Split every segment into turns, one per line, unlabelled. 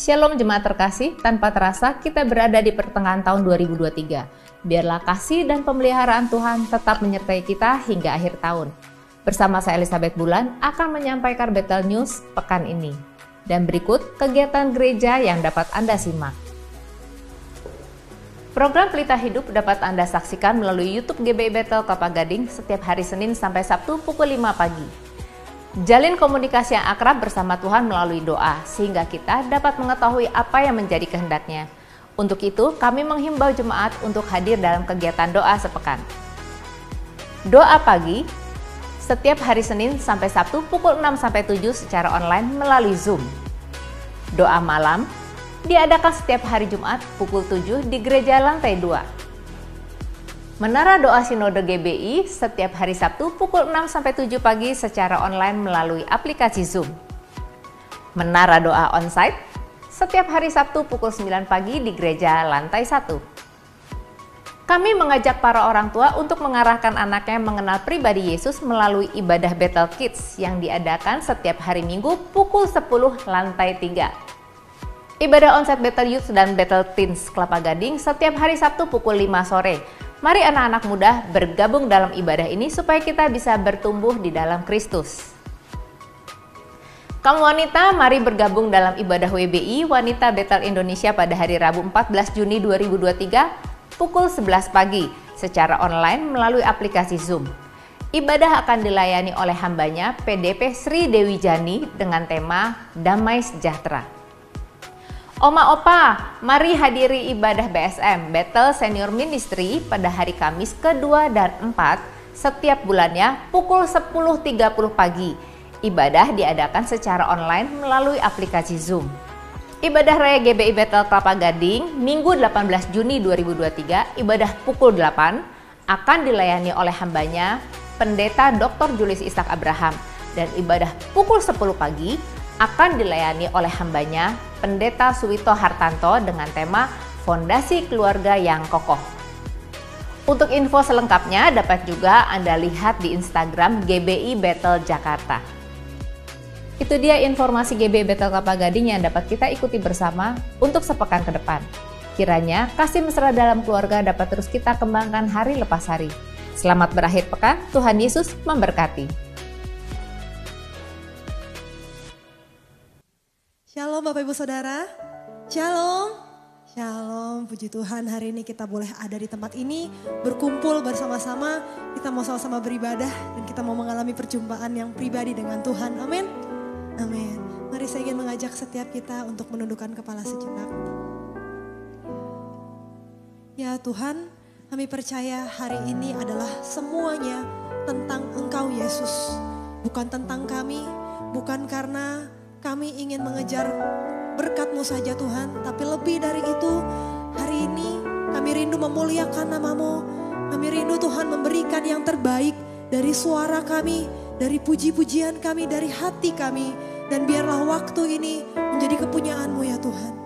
Shalom jemaat terkasih, tanpa terasa kita berada di pertengahan tahun 2023. Biarlah kasih dan pemeliharaan Tuhan tetap menyertai kita hingga akhir tahun. Bersama saya Elizabeth Bulan akan menyampaikan Bethel News pekan ini. Dan berikut kegiatan gereja yang dapat Anda simak. Program Pelita Hidup dapat Anda saksikan melalui YouTube GBI Bethel Kelapa Gading setiap hari Senin sampai Sabtu pukul 5 pagi. Jalin komunikasi yang akrab bersama Tuhan melalui doa, sehingga kita dapat mengetahui apa yang menjadi kehendak-Nya. Untuk itu, kami menghimbau jemaat untuk hadir dalam kegiatan doa sepekan. Doa pagi, setiap hari Senin sampai Sabtu pukul 6 sampai 7 secara online melalui Zoom. Doa malam, diadakan setiap hari Jumat pukul 7 di Gereja Lantai 2. Menara Doa Sinode GBI setiap hari Sabtu pukul 6 sampai 7 pagi secara online melalui aplikasi Zoom. Menara Doa Onsite setiap hari Sabtu pukul 9 pagi di Gereja Lantai 1. Kami mengajak para orang tua untuk mengarahkan anaknya mengenal pribadi Yesus melalui ibadah Bethel Kids yang diadakan setiap hari Minggu pukul 10 Lantai 3. Ibadah Onsite Bethel Youth dan Bethel Teens Kelapa Gading setiap hari Sabtu pukul 5 sore. Mari anak-anak muda bergabung dalam ibadah ini supaya kita bisa bertumbuh di dalam Kristus. Kaum wanita, mari bergabung dalam ibadah WBI Wanita Bethel Indonesia pada hari Rabu 14 Juni 2023 pukul 11 pagi secara online melalui aplikasi Zoom. Ibadah akan dilayani oleh hambanya PDP Sri Dewi Jani dengan tema Damai Sejahtera. Oma Opa, mari hadiri ibadah BSM, Bethel Senior Ministry pada hari Kamis ke-2 dan 4 setiap bulannya pukul 10.30 pagi. Ibadah diadakan secara online melalui aplikasi Zoom. Ibadah Raya GBI Bethel Kelapa Gading, Minggu 18 Juni 2023, ibadah pukul 8 akan dilayani oleh hambanya Pendeta Dr. Julius Ishak Abraham, dan ibadah pukul 10 pagi akan dilayani oleh hambanya Pendeta Suwito Hartanto dengan tema Fondasi Keluarga yang Kokoh. Untuk info selengkapnya dapat juga Anda lihat di Instagram GBI Bethel Jakarta. Itu dia informasi GBI Bethel Kelapa Gading yang dapat kita ikuti bersama untuk sepekan ke depan. Kiranya kasih mesra dalam keluarga dapat terus kita kembangkan hari lepas hari. Selamat berakhir pekan, Tuhan Yesus memberkati.
Shalom Bapak Ibu Saudara, Shalom, Shalom, puji Tuhan hari ini kita boleh ada di tempat ini, berkumpul bersama-sama, kita mau sama-sama beribadah dan kita mau mengalami perjumpaan yang pribadi dengan Tuhan, amin, amin. Mari saya ingin mengajak setiap kita untuk menundukkan kepala sejenak. Ya Tuhan, kami percaya hari ini adalah semuanya tentang Engkau Yesus, bukan tentang kami, bukan karena kami ingin mengejar berkat-Mu saja Tuhan, tapi lebih dari itu, hari ini kami rindu memuliakan nama-Mu. Kami rindu Tuhan memberikan yang terbaik dari suara kami, dari puji-pujian kami, dari hati kami. Dan biarlah waktu ini menjadi kepunyaan-Mu ya Tuhan.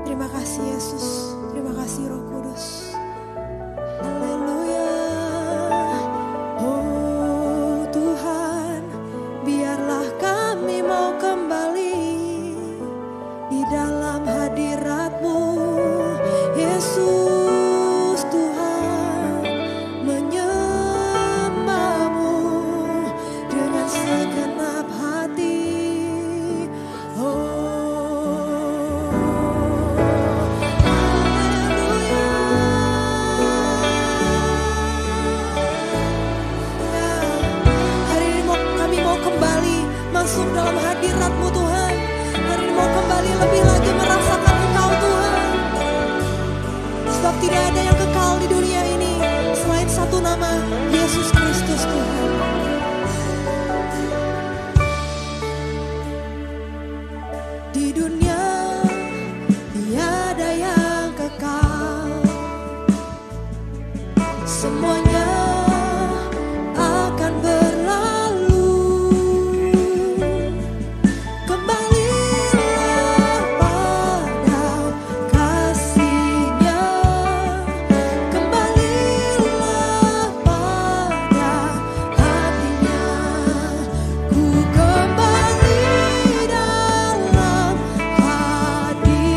Terima kasih Yesus, terima kasih Roh Kudus. Haleluya. Oh Tuhan, biarlah kami mau kembali di dalam hadirat-Mu, Yesus Tuhan, menyembah-Mu dengan segenap hati. Oh, haleluya. Hari ini kami mau kembali masuk dalam hadirat-Mu Tuhan. Hari ini mau kembali lebih lagi merasakan Engkau Tuhan. Sebab tidak ada yang kekal di dunia ini selain satu nama, Yesus Kristus Tuhan. Di dunia tiada yang kekal, semuanya akan berlalu. Kembalilah pada kasih-Nya, kembalilah pada hati-Nya. Ku kembali dalam hadirat-Nya.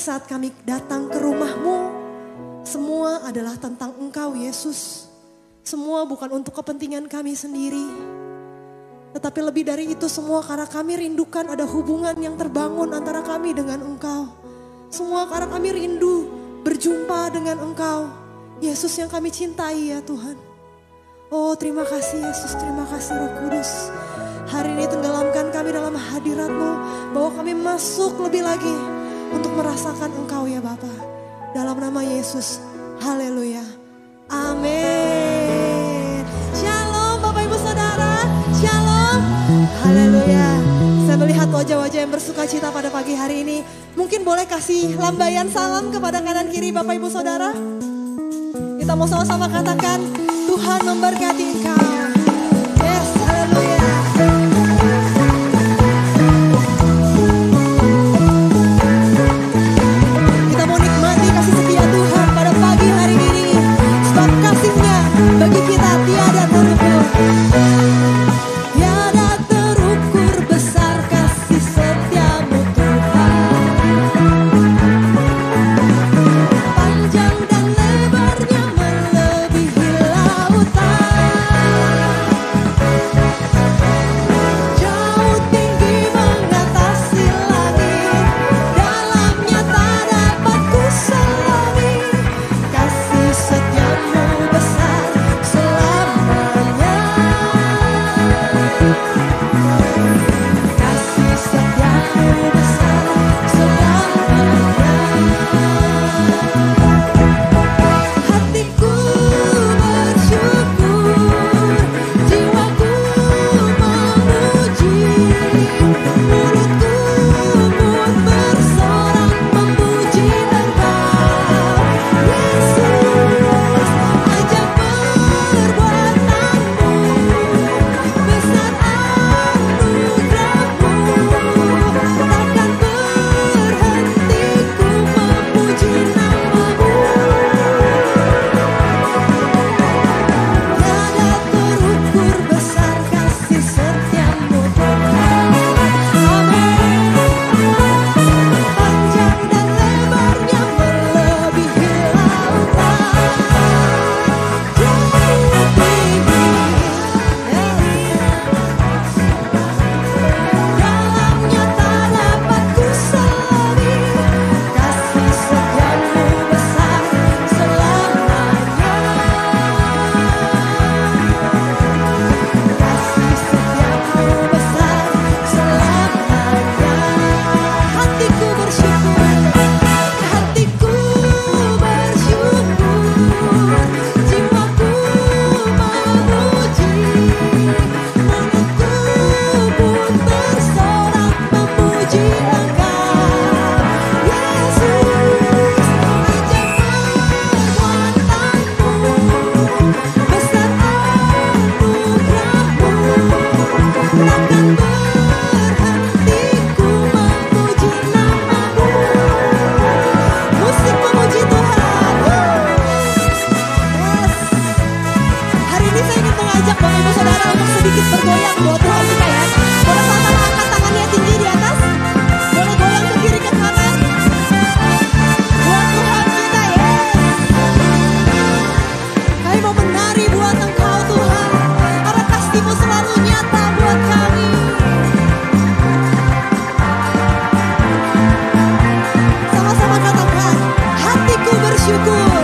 saat kami datang ke rumah-Mu, semua adalah tentang Engkau Yesus. Semua bukan untuk kepentingan kami sendiri. Tetapi lebih dari itu semua karena kami rindukan ada hubungan yang terbangun antara kami dengan Engkau. Semua karena kami rindu berjumpa dengan Engkau. Yesus yang kami cintai ya Tuhan. Oh terima kasih Yesus, terima kasih Roh Kudus. Hari ini tenggelamkan kami dalam hadirat-Mu. Bahwa kami masuk lebih lagi untuk merasakan Engkau ya Bapa. Dalam nama Yesus, haleluya, amin. Shalom Bapak Ibu Saudara, shalom, haleluya. Saya melihat wajah-wajah yang bersuka cita pada pagi hari ini. Mungkin boleh kasih lambaian salam kepada kanan kiri Bapak Ibu Saudara. Kita mau sama-sama katakan, Tuhan memberkati engkau. Yes, haleluya. Kita mau nikmati kasih setia Tuhan pada pagi hari ini. Sebab kasih-Nya bagi kita tiada terukur. Tiada terukur besar kasih setia-Mu Tuhan. Panjang dan lebarnya melebihi lautan. Jauh tinggi mengatasi langit. Dalamnya tak dapat kuselami. Kasih setia-Mu besar selamanya. Kasih setia-Mu besar selamanya. Hatiku bersyukur, jiwaku memuji, mulutku pun bersorak memuji Engkau. Yesus, ajak perbuatan-Mu, besar anugerah-Mu, takkan berhenti ku memuji nama-Mu. Tiada terukur besar kasih setia-Mu Tuhan. Amin. Panjang dan lebarnya melebihi lautan. Jauh tinggi, dalamnya tak dapat kuselami. Kasih setia-Mu besar selamanya. Kasih setia-Mu besar selamanya. Hatiku bersyukur, hatiku bersyukur, jiwaku memuji, mulutku pun bersorak memuji Engkau. Yesus, ajak perbuatan-Mu, besar anugerah-Mu, takkan berhenti ku memuji nama-Mu. Musik memuji Tuhan. Yes. Hari ini saya ingin mengajak Bapak Ibu Saudara untuk sedikit bergoyang buat Tuhan kita ya. Boleh sama-sama angkat tangannya tinggi di atas. Boleh goyang ke kiri ke kanan. Buat Tuhan kita ya. Kami mau menari buat Engkau Tuhan. Karena kasih-Mu selalu nyata buat kami. Sama-sama katakan, hatiku bersyukur.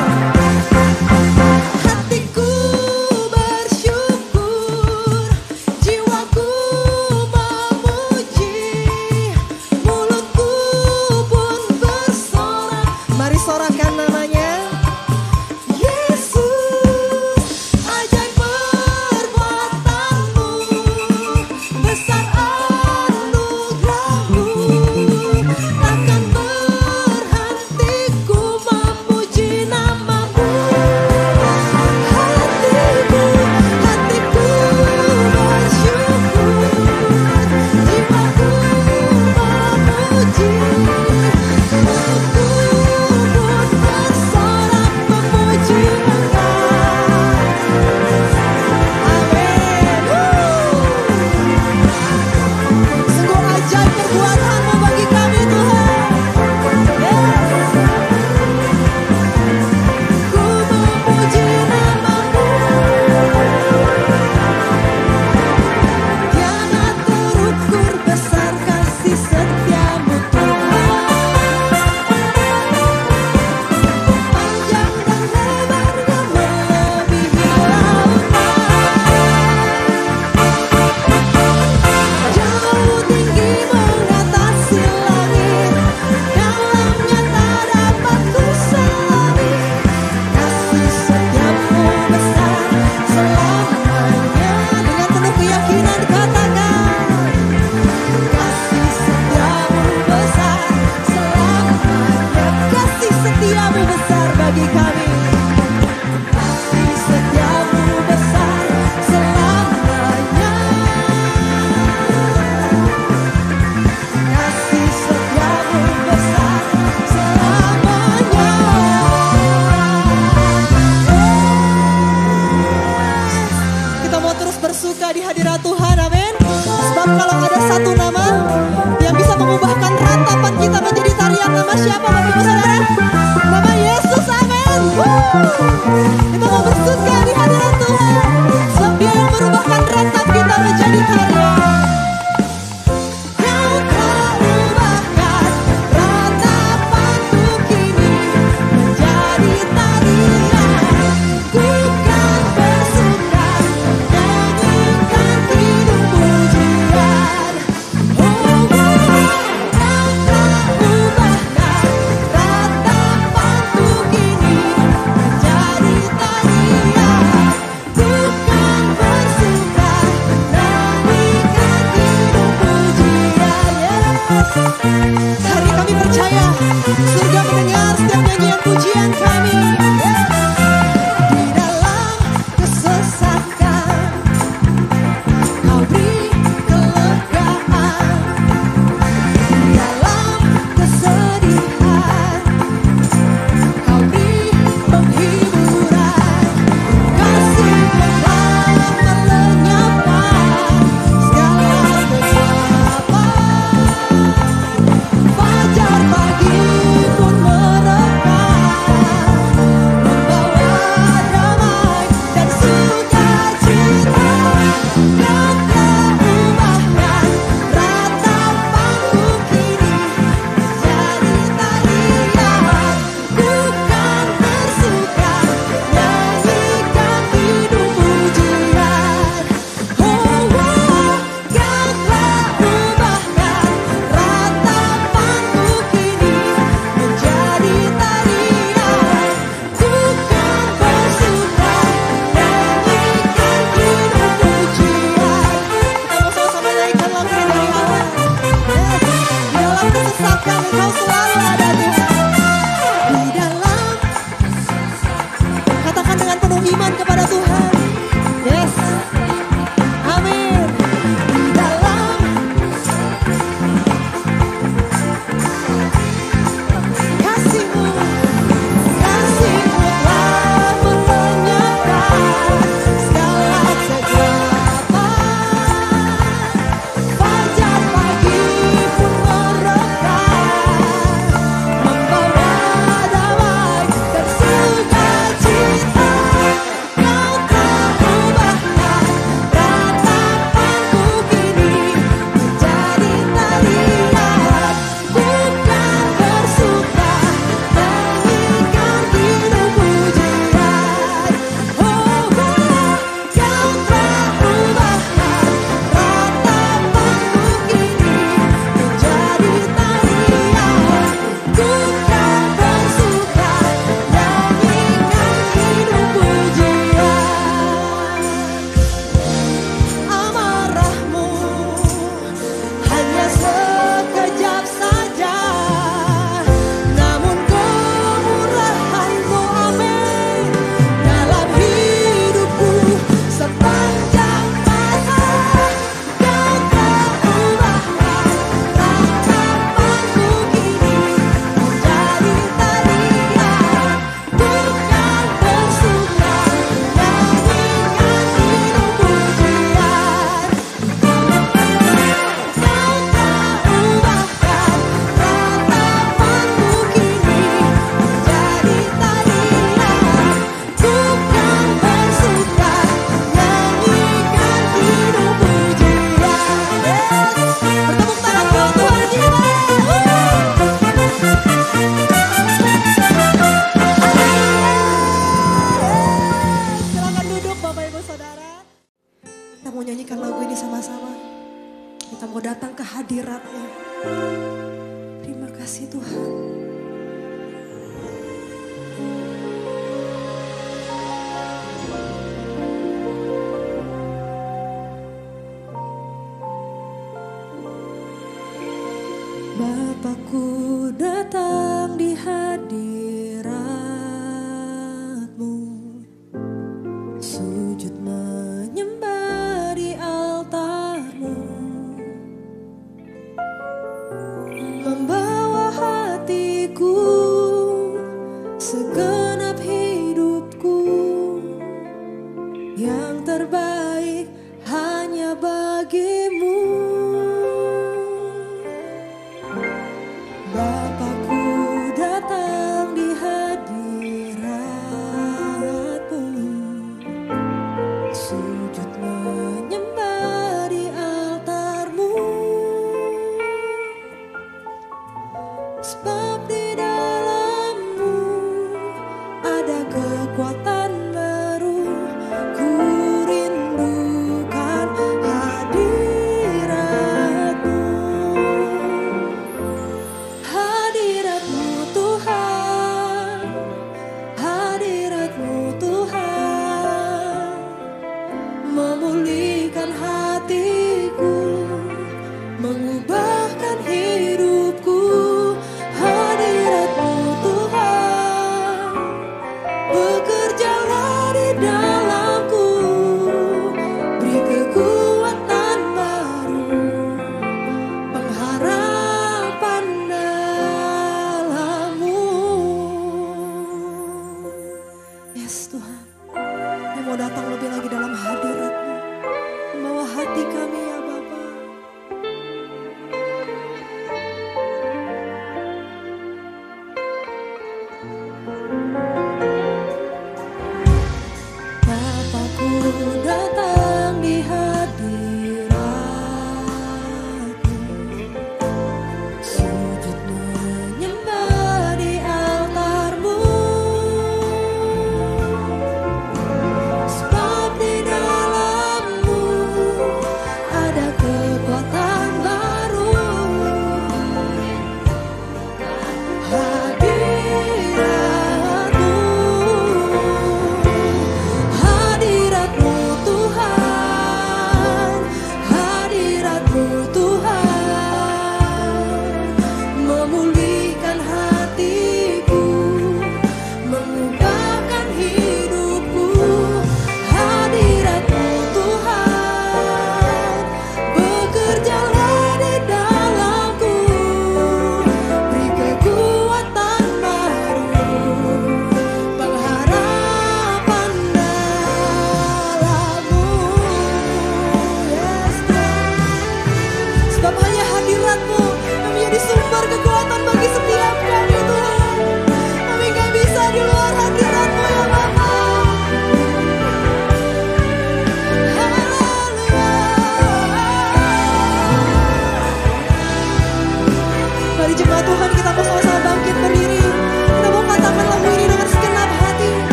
Hatiku bersyukur, jiwaku memuji, bersuka di hadirat Tuhan, amin. Sebab kalau ada satu nama yang bisa mengubahkan ratapan kita menjadi tarian, nama siapa Bapak Ibu Saudara? Nama Yesus, amin. Kita mau bersuka di hadirat Tuhan, sebab Dia yang merubahkan ratap kita menjadi tarian. Hari kami percaya surga mendengar setiap nyanyian pujian kami. Di dalam kesesakan Kau beri kelegaan, di dalam kesedihan Kau beri penghiburan. Kasih-Mu telah melenyapkan segala kegelapan. Fajar pagi pun merekah, membawa damai dan sukacita. Kau telah ubahkan ratapanku kini menjadi tarian. Ku kan bersuka, nyanyikan hidup pujian. Oh, Kau telah ubahkan ratapanku kini menjadi tarian. Ku kan bersuka, nyanyikan hidup pujian. Kita mau sama-sama nyanyikan lagu ini dari awal. Di dalam kesesakan Engkau selalu ada Tuhan. Di dalam, katakan dengan penuh iman kepada Tuhan. Yes, amin. Di dalam kasih-Mu, kasih-Mu telah melenyapkan segala kegelapan. Fajar pagi pun merekah, membawa damai dan sukacita. Kau telah ubahkan ratapanku kini menjadi tarian. Ku kan bersuka, nyanyikan hidup pujian. Oh, Kau telah ubahkan ratapanku kini menjadi tarian. Ku kan bersuka, nyanyikan hidup pujian. Amarah-Mu hanya sekejap saja, namun kemurahan-Mu, amin, dalam hidupku sepanjang masa. Kau telah ubahkan ratapanku kini menjadi tarian. Ku kan bersuka, nyanyikan hidup pujian. Kau telah ubahkan ratapanku kini menjadi tarian. Ku kan bersuka, nyanyikan hidup pujian. Bertepuk tangan buat Tuhan kita. Silakan duduk Bapak Ibu Saudara. Kita mau nyanyikan lagu ini sama-sama. Kita mau datang ke hadirat-Nya. Terima kasih Tuhan. Bapakku datang di hadirat-Mu, sujud menyembah di altar-Mu, membawa hatiku, segenap hidupku, yang terbaik hanya bagimu. Bapakku datang di hadiratmu, sujud menyembah di altarmu, sebab di dalammu ada kekuatan baru. Ku rindukan hadiratmu, hadiratmu Tuhan, hadiratmu Tuhan, memulihkan hatiku, mengubahkan hidupku. Hadiratmu Tuhan, bekerjalah di dalamku, beri kekuatan baru, pengharapan dalam-Mu. Yes Tuhan, kami mau datang lebih lagi dalam hadirat-Mu, membawa hati kami ya Bapa.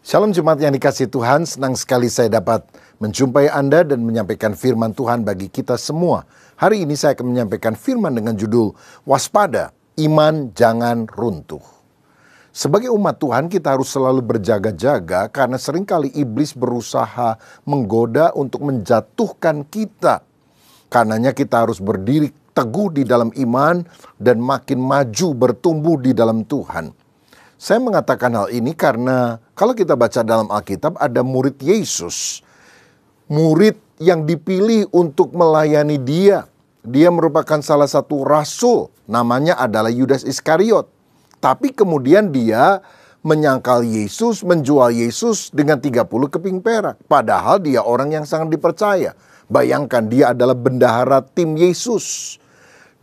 Shalom jemaat yang dikasihi Tuhan, senang sekali saya dapat menjumpai Anda dan menyampaikan firman Tuhan bagi kita semua. Hari ini saya akan menyampaikan firman dengan judul Waspada, Iman Jangan Runtuh. Sebagai umat Tuhan kita harus selalu berjaga-jaga karena seringkali iblis berusaha menggoda untuk menjatuhkan kita. Karenanya kita harus berdiri teguh di dalam iman dan makin maju bertumbuh di dalam Tuhan. Saya mengatakan hal ini karena kalau kita baca dalam Alkitab ada murid Yesus. Murid yang dipilih untuk melayani dia. Dia merupakan salah satu rasul. Namanya adalah Yudas Iskariot. Tapi kemudian dia menyangkal Yesus, menjual Yesus dengan 30 keping perak. Padahal dia orang yang sangat dipercaya. Bayangkan dia adalah bendahara tim Yesus.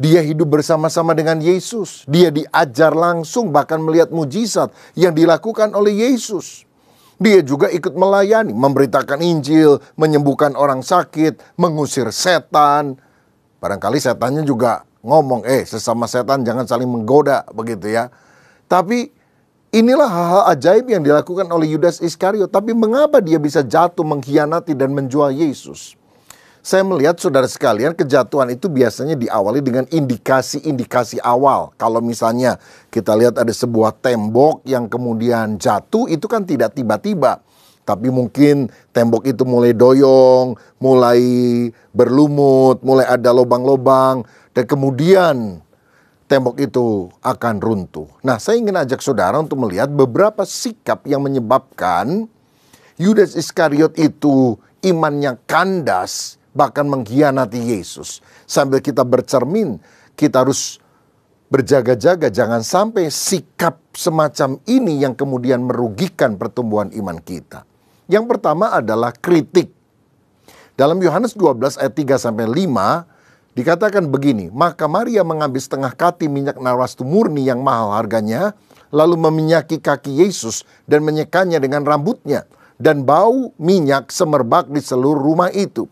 Dia hidup bersama-sama dengan Yesus. Dia diajar langsung bahkan melihat mujizat yang dilakukan oleh Yesus. Dia juga ikut melayani, memberitakan Injil, menyembuhkan orang sakit, mengusir setan. Barangkali setannya juga ngomong, sesama setan jangan saling menggoda, begitu ya. Tapi inilah hal-hal ajaib yang dilakukan oleh Yudas Iskariot. Tapi mengapa dia bisa jatuh, mengkhianati dan menjual Yesus? Saya melihat saudara sekalian kejatuhan itu biasanya diawali dengan indikasi-indikasi awal. Kalau misalnya kita lihat ada sebuah tembok yang kemudian jatuh itu kan tidak tiba-tiba. Tapi mungkin tembok itu mulai doyong, mulai berlumut, mulai ada lubang-lubang. Dan kemudian tembok itu akan runtuh. Nah, saya ingin ajak saudara untuk melihat beberapa sikap yang menyebabkan Yudas Iskariot itu imannya kandas, bahkan mengkhianati Yesus. Sambil kita bercermin, kita harus berjaga-jaga jangan sampai sikap semacam ini yang kemudian merugikan pertumbuhan iman kita. Yang pertama adalah kritik. Dalam Yohanes 12 ayat 3-5 dikatakan begini, maka Maria mengambil setengah kati minyak narwastu murni yang mahal harganya, lalu meminyaki kaki Yesus dan menyekanya dengan rambutnya, dan bau minyak semerbak di seluruh rumah itu.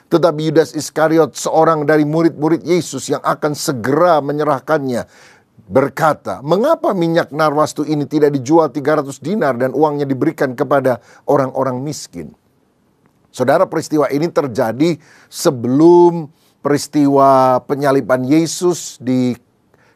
Tetapi Yudas Iskariot, seorang dari murid-murid Yesus yang akan segera menyerahkannya, berkata, mengapa minyak narwastu ini tidak dijual 300 dinar dan uangnya diberikan kepada orang-orang miskin? Saudara, peristiwa ini terjadi sebelum peristiwa penyaliban Yesus di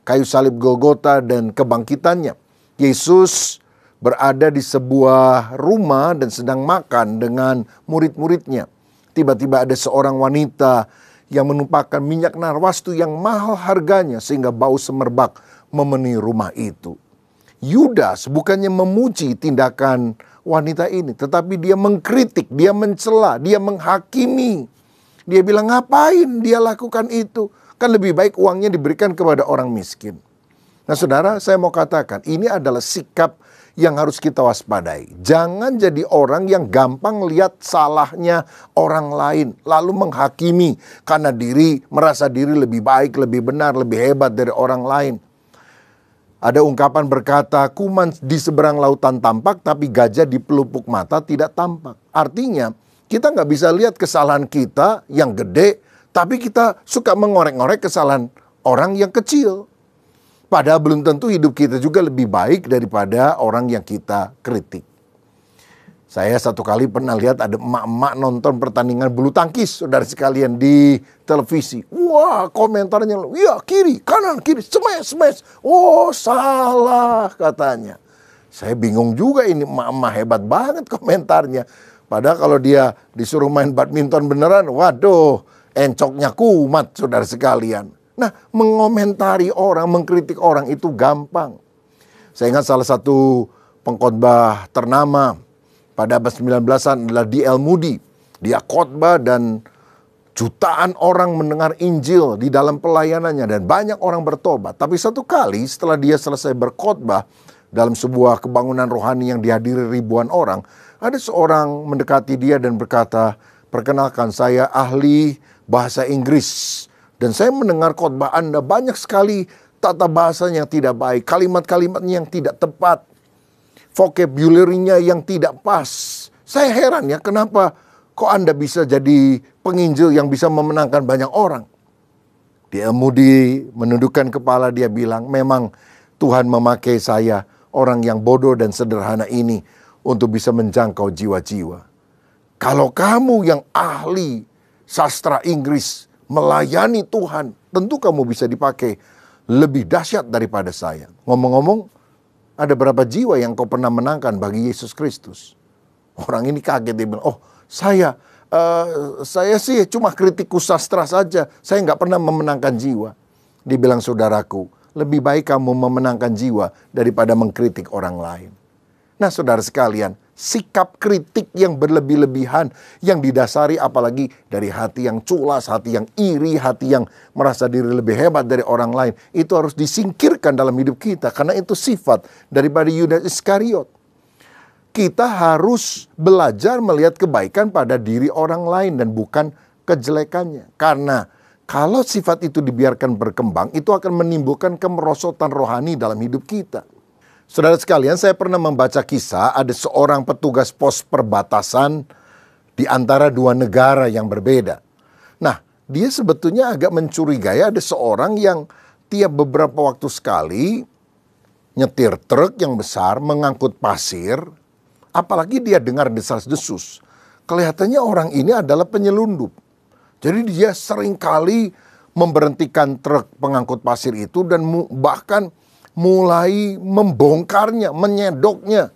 kayu salib Golgota dan kebangkitannya. Yesus berada di sebuah rumah dan sedang makan dengan murid-muridnya. Tiba-tiba ada seorang wanita yang menumpahkan minyak narwastu yang mahal harganya sehingga bau semerbak memenuhi rumah itu. Yudas bukannya memuji tindakan wanita ini, tetapi dia mengkritik, dia mencela, dia menghakimi. Dia bilang, ngapain dia lakukan itu? Kan lebih baik uangnya diberikan kepada orang miskin. Nah saudara, saya mau katakan ini adalah sikap yang harus kita waspadai. Jangan jadi orang yang gampang lihat salahnya orang lain, lalu menghakimi karena merasa diri lebih baik, lebih benar, lebih hebat dari orang lain. Ada ungkapan berkata, kuman di seberang lautan tampak, tapi gajah di pelupuk mata tidak tampak. Artinya, kita nggak bisa lihat kesalahan kita yang gede, tapi kita suka mengorek-ngorek kesalahan orang yang kecil. Padahal belum tentu hidup kita juga lebih baik daripada orang yang kita kritik. Saya satu kali pernah lihat ada emak-emak nonton pertandingan bulu tangkis, saudara sekalian, di televisi. Wah, komentarnya, ya kiri, kanan, kiri, smash. Oh, salah katanya. Saya bingung juga, ini emak-emak hebat banget komentarnya. Padahal kalau dia disuruh main badminton beneran, waduh, encoknya kumat, saudara sekalian. Nah, mengomentari orang, mengkritik orang itu gampang. Saya ingat salah satu pengkhotbah ternama pada abad 19-an adalah D.L. Moody. Dia khotbah dan jutaan orang mendengar Injil di dalam pelayanannya dan banyak orang bertobat. Tapi satu kali setelah dia selesai berkhotbah dalam sebuah kebangunan rohani yang dihadiri ribuan orang, ada seorang mendekati dia dan berkata, perkenalkan saya ahli bahasa Inggris. Dan saya mendengar khotbah Anda banyak sekali tata bahasanya yang tidak baik, kalimat-kalimatnya yang tidak tepat, vocabulary-nya yang tidak pas. Saya heran ya, kenapa kok Anda bisa jadi penginjil yang bisa memenangkan banyak orang? D.L. Moody menundukkan kepala, dia bilang, memang Tuhan memakai saya, orang yang bodoh dan sederhana ini, untuk bisa menjangkau jiwa-jiwa. Kalau kamu yang ahli sastra Inggris melayani Tuhan, tentu kamu bisa dipakai lebih dahsyat daripada saya. Ngomong-ngomong, ada berapa jiwa yang kau pernah menangkan bagi Yesus Kristus? Orang ini kaget, dia bilang, oh saya sih cuma kritikus sastra saja, saya nggak pernah memenangkan jiwa. Dia bilang, saudaraku, lebih baik kamu memenangkan jiwa daripada mengkritik orang lain. Nah saudara sekalian, sikap kritik yang berlebih-lebihan yang didasari apalagi dari hati yang culas, hati yang iri, hati yang merasa diri lebih hebat dari orang lain, itu harus disingkirkan dalam hidup kita karena itu sifat daripada Yudas Iskariot. Kita harus belajar melihat kebaikan pada diri orang lain dan bukan kejelekannya. Karena kalau sifat itu dibiarkan berkembang, itu akan menimbulkan kemerosotan rohani dalam hidup kita. Saudara sekalian, saya pernah membaca kisah ada seorang petugas pos perbatasan di antara dua negara yang berbeda. Nah, dia sebetulnya agak mencurigai ada seorang yang tiap beberapa waktu sekali nyetir truk yang besar mengangkut pasir, apalagi dia dengar desas-desus. Kelihatannya orang ini adalah penyelundup. Jadi dia seringkali memberhentikan truk pengangkut pasir itu dan bahkan mulai membongkarnya, menyedoknya.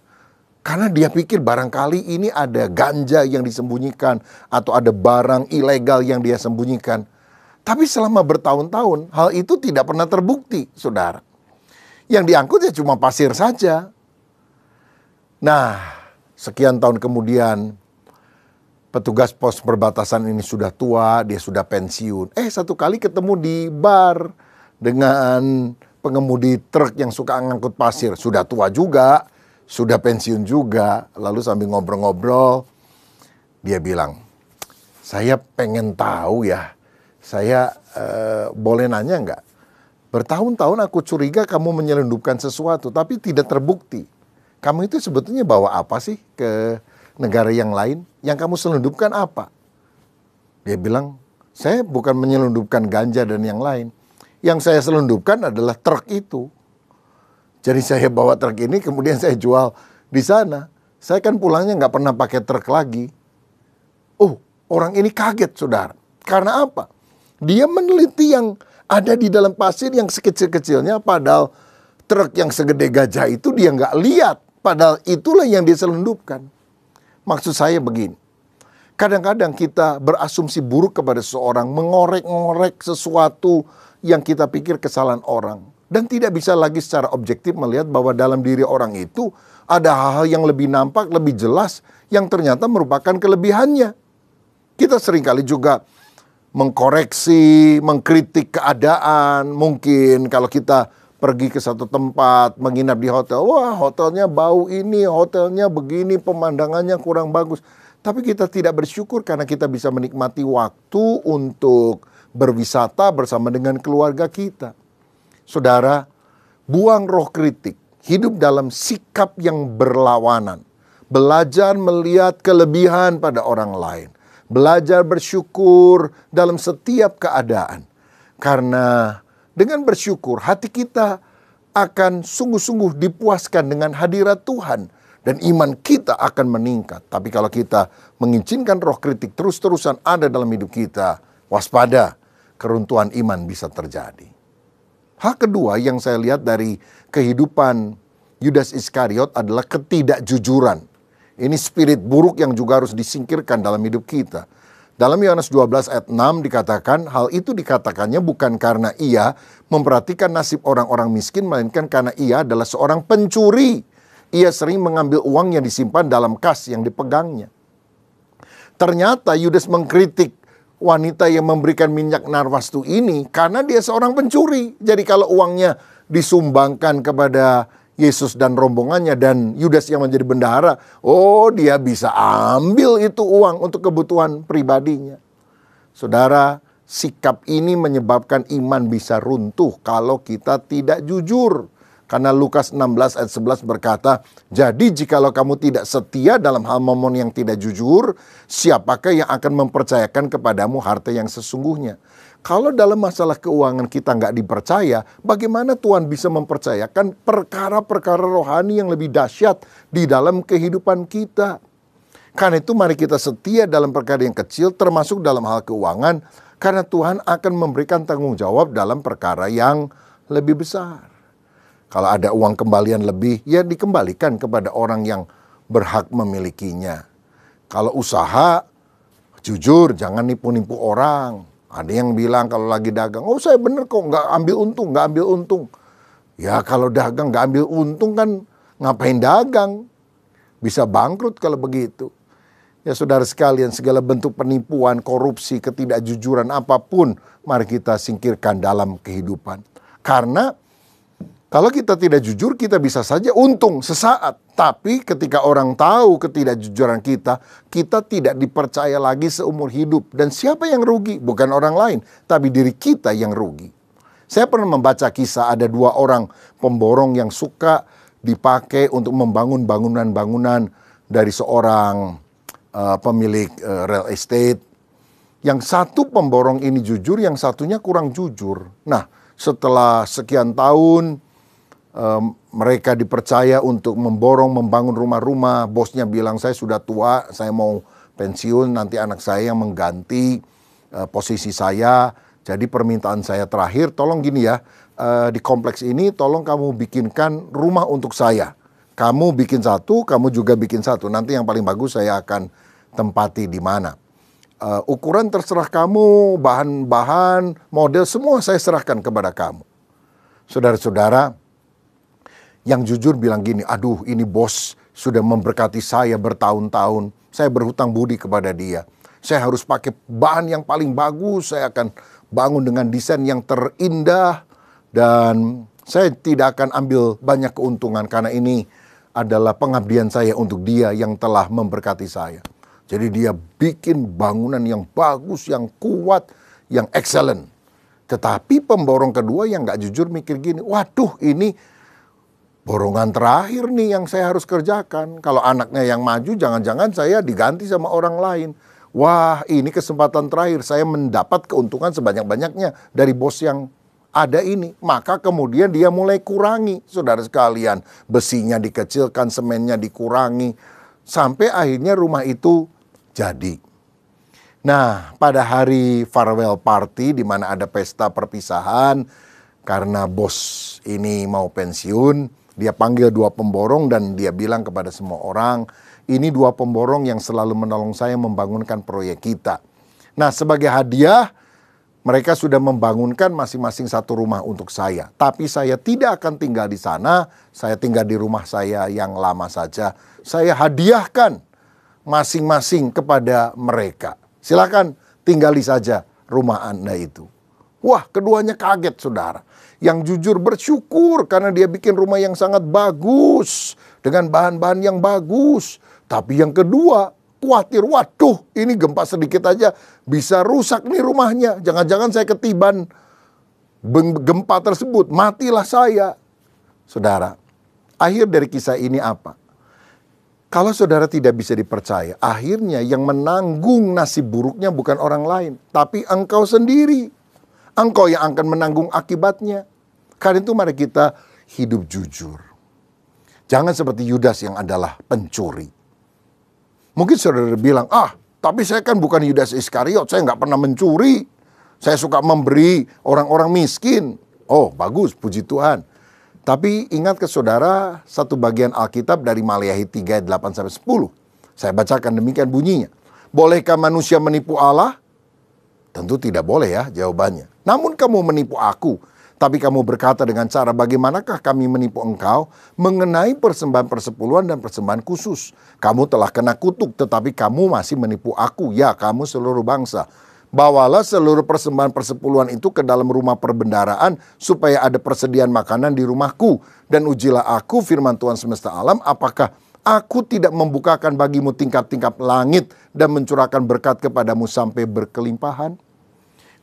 Karena dia pikir barangkali ini ada ganja yang disembunyikan atau ada barang ilegal yang dia sembunyikan. Tapi selama bertahun-tahun hal itu tidak pernah terbukti, saudara. Yang diangkut ya cuma pasir saja. Nah, sekian tahun kemudian petugas pos perbatasan ini sudah tua, dia sudah pensiun. Satu kali ketemu di bar dengan pengemudi truk yang suka ngangkut pasir. Sudah tua juga, sudah pensiun juga. Lalu sambil ngobrol-ngobrol, dia bilang, saya pengen tahu ya, saya boleh nanya nggak? Bertahun-tahun aku curiga kamu menyelundupkan sesuatu, tapi tidak terbukti. Kamu itu sebetulnya bawa apa sih ke negara yang lain? Yang kamu selundupkan apa? Dia bilang, saya bukan menyelundupkan ganja dan yang lain. Yang saya selundupkan adalah truk itu. Jadi saya bawa truk ini kemudian saya jual di sana. Saya kan pulangnya nggak pernah pakai truk lagi. Oh, orang ini kaget, saudara. Karena apa? Dia meneliti yang ada di dalam pasir yang sekecil-kecilnya, padahal truk yang segede gajah itu dia nggak lihat. Padahal itulah yang dia selundupkan. Maksud saya begini. Kadang-kadang kita berasumsi buruk kepada seseorang, mengorek-ngorek sesuatu yang kita pikir kesalahan orang. Dan tidak bisa lagi secara objektif melihat bahwa dalam diri orang itu ada hal-hal yang lebih nampak, lebih jelas, yang ternyata merupakan kelebihannya. Kita seringkali juga mengkoreksi, mengkritik keadaan. Mungkin kalau kita pergi ke satu tempat, menginap di hotel, wah hotelnya bau ini, hotelnya begini, pemandangannya kurang bagus. Tapi kita tidak bersyukur karena kita bisa menikmati waktu untuk berwisata bersama dengan keluarga kita. Saudara, buang roh kritik, hidup dalam sikap yang berlawanan. Belajar melihat kelebihan pada orang lain. Belajar bersyukur dalam setiap keadaan. Karena dengan bersyukur hati kita akan sungguh-sungguh dipuaskan dengan hadirat Tuhan. Dan iman kita akan meningkat. Tapi kalau kita mengizinkan roh kritik terus-terusan ada dalam hidup kita, waspada, keruntuhan iman bisa terjadi. Hal kedua yang saya lihat dari kehidupan Yudas Iskariot adalah ketidakjujuran. Ini spirit buruk yang juga harus disingkirkan dalam hidup kita. Dalam Yohanes 12 ayat 6 dikatakan, hal itu dikatakannya bukan karena ia memperhatikan nasib orang-orang miskin, melainkan karena ia adalah seorang pencuri. Ia sering mengambil uang yang disimpan dalam kas yang dipegangnya. Ternyata Yudas mengkritik wanita yang memberikan minyak narwastu ini karena dia seorang pencuri. Jadi kalau uangnya disumbangkan kepada Yesus dan rombongannya dan Yudas yang menjadi bendahara, oh dia bisa ambil itu uang untuk kebutuhan pribadinya. Saudara, sikap ini menyebabkan iman bisa runtuh kalau kita tidak jujur. Karena Lukas 16 ayat 11 berkata, jadi jikalau kamu tidak setia dalam hal mamon yang tidak jujur, siapakah yang akan mempercayakan kepadamu harta yang sesungguhnya? Kalau dalam masalah keuangan kita nggak dipercaya, bagaimana Tuhan bisa mempercayakan perkara-perkara rohani yang lebih dahsyat di dalam kehidupan kita? Karena itu mari kita setia dalam perkara yang kecil, termasuk dalam hal keuangan, karena Tuhan akan memberikan tanggung jawab dalam perkara yang lebih besar. Kalau ada uang kembalian lebih, ya dikembalikan kepada orang yang berhak memilikinya. Kalau usaha, jujur, jangan nipu-nipu orang. Ada yang bilang kalau lagi dagang, oh saya bener kok, nggak ambil untung. Ya kalau dagang nggak ambil untung kan ngapain dagang? Bisa bangkrut kalau begitu. Ya saudara sekalian, segala bentuk penipuan, korupsi, ketidakjujuran apapun, mari kita singkirkan dalam kehidupan. Karena kalau kita tidak jujur, kita bisa saja untung sesaat. Tapi ketika orang tahu ketidakjujuran kita, kita tidak dipercaya lagi seumur hidup. Dan siapa yang rugi? Bukan orang lain, tapi diri kita yang rugi. Saya pernah membaca kisah ada 2 orang pemborong yang suka dipakai untuk membangun bangunan-bangunan dari seorang pemilik real estate. Yang satu pemborong ini jujur, yang satunya kurang jujur. Nah, setelah sekian tahun, mereka dipercaya untuk membangun rumah-rumah. Bosnya bilang, saya sudah tua, saya mau pensiun, nanti anak saya yang mengganti posisi saya. Jadi permintaan saya terakhir, tolong gini ya, di kompleks ini tolong kamu bikinkan rumah untuk saya. Kamu bikin satu, kamu juga bikin satu. Nanti yang paling bagus saya akan tempati di mana. Ukuran terserah kamu, bahan-bahan, model, semua saya serahkan kepada kamu. Saudara-saudara, yang jujur bilang gini, aduh ini bos sudah memberkati saya bertahun-tahun. Saya berhutang budi kepada dia. Saya harus pakai bahan yang paling bagus. Saya akan bangun dengan desain yang terindah. Dan saya tidak akan ambil banyak keuntungan karena ini adalah pengabdian saya untuk dia yang telah memberkati saya. Jadi dia bikin bangunan yang bagus, yang kuat, yang excellent. Tetapi pemborong kedua yang gak jujur mikir gini, waduh ini borongan terakhir nih yang saya harus kerjakan. Kalau anaknya yang maju, jangan-jangan saya diganti sama orang lain. Wah, ini kesempatan terakhir saya mendapat keuntungan sebanyak-banyaknya dari bos yang ada ini. Maka kemudian dia mulai kurangi, saudara sekalian. Besinya dikecilkan, semennya dikurangi. Sampai akhirnya rumah itu jadi. Nah, pada hari farewell party, di mana ada pesta perpisahan, karena bos ini mau pensiun, dia panggil 2 pemborong dan dia bilang kepada semua orang, ini 2 pemborong yang selalu menolong saya membangunkan proyek kita. Nah, sebagai hadiah, mereka sudah membangunkan masing-masing satu rumah untuk saya. Tapi saya tidak akan tinggal di sana, saya tinggal di rumah saya yang lama saja. Saya hadiahkan masing-masing kepada mereka. Silakan tinggali saja rumah Anda itu. Wah, keduanya kaget, saudara. Yang jujur bersyukur karena dia bikin rumah yang sangat bagus. Dengan bahan-bahan yang bagus. Tapi yang kedua, khawatir. Waduh, ini gempa sedikit aja bisa rusak nih rumahnya. Jangan-jangan saya ketiban gempa tersebut. Matilah saya. Saudara, akhir dari kisah ini apa? Kalau saudara tidak bisa dipercaya, akhirnya yang menanggung nasib buruknya bukan orang lain. Tapi engkau sendiri. Engkau yang akan menanggung akibatnya. Karena itu mari kita hidup jujur. Jangan seperti Yudas yang adalah pencuri. Mungkin saudara bilang, tapi saya kan bukan Yudas Iskariot, saya nggak pernah mencuri. Saya suka memberi orang-orang miskin. Oh bagus, puji Tuhan. Tapi ingat ke saudara satu bagian Alkitab dari Maleakhi 3 ayat 8-10. Saya bacakan demikian bunyinya. Bolehkah manusia menipu Allah? Tentu tidak boleh ya jawabannya. Namun kamu menipu aku. Tapi kamu berkata dengan cara bagaimanakah kami menipu engkau mengenai persembahan persepuluhan dan persembahan khusus. Kamu telah kena kutuk tetapi kamu masih menipu aku. Ya kamu seluruh bangsa. Bawalah seluruh persembahan persepuluhan itu ke dalam rumah perbendaharaan supaya ada persediaan makanan di rumahku. Dan ujilah aku firman Tuhan semesta alam apakah aku tidak membukakan bagimu tingkap-tingkap langit dan mencurahkan berkat kepadamu sampai berkelimpahan.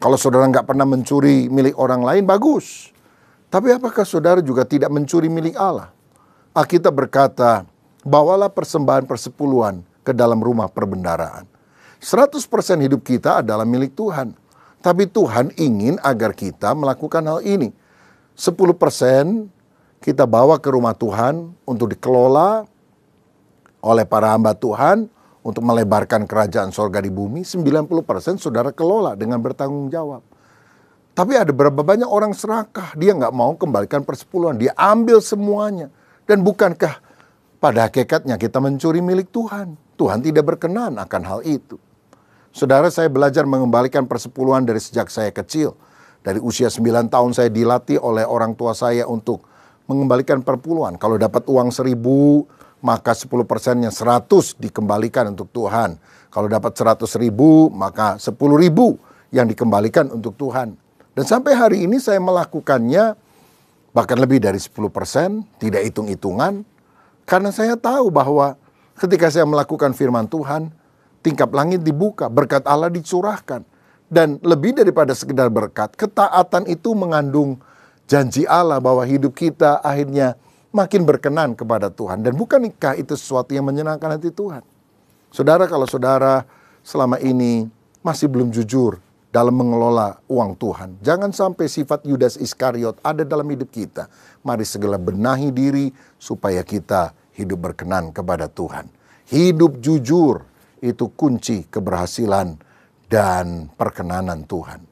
Kalau saudara nggak pernah mencuri milik orang lain, bagus. Tapi apakah saudara juga tidak mencuri milik Allah? Alkitab berkata, bawalah persembahan persepuluhan ke dalam rumah perbendaharaan. 100% hidup kita adalah milik Tuhan. Tapi Tuhan ingin agar kita melakukan hal ini. 10% kita bawa ke rumah Tuhan untuk dikelola oleh para hamba Tuhan untuk melebarkan kerajaan sorga di bumi. 90% saudara kelola dengan bertanggung jawab. Tapi ada berapa banyak orang serakah, dia nggak mau kembalikan persepuluhan, dia ambil semuanya. Dan bukankah pada hakikatnya kita mencuri milik Tuhan? Tuhan tidak berkenan akan hal itu. Saudara, saya belajar mengembalikan persepuluhan dari sejak saya kecil. Dari usia 9 tahun saya dilatih oleh orang tua saya untuk mengembalikan perpuluhan. Kalau dapat uang 1.000, maka 10%-nya 100 dikembalikan untuk Tuhan. Kalau dapat 100.000, maka 10.000 yang dikembalikan untuk Tuhan. Dan sampai hari ini saya melakukannya bahkan lebih dari 10%, tidak hitung-hitungan. Karena saya tahu bahwa ketika saya melakukan firman Tuhan, tingkap langit dibuka, berkat Allah dicurahkan. Dan lebih daripada sekedar berkat, ketaatan itu mengandung janji Allah bahwa hidup kita akhirnya makin berkenan kepada Tuhan. Dan bukankah itu sesuatu yang menyenangkan hati Tuhan? Saudara, kalau saudara selama ini masih belum jujur dalam mengelola uang Tuhan, jangan sampai sifat Yudas Iskariot ada dalam hidup kita. Mari segera benahi diri supaya kita hidup berkenan kepada Tuhan. Hidup jujur itu kunci keberhasilan dan perkenanan Tuhan.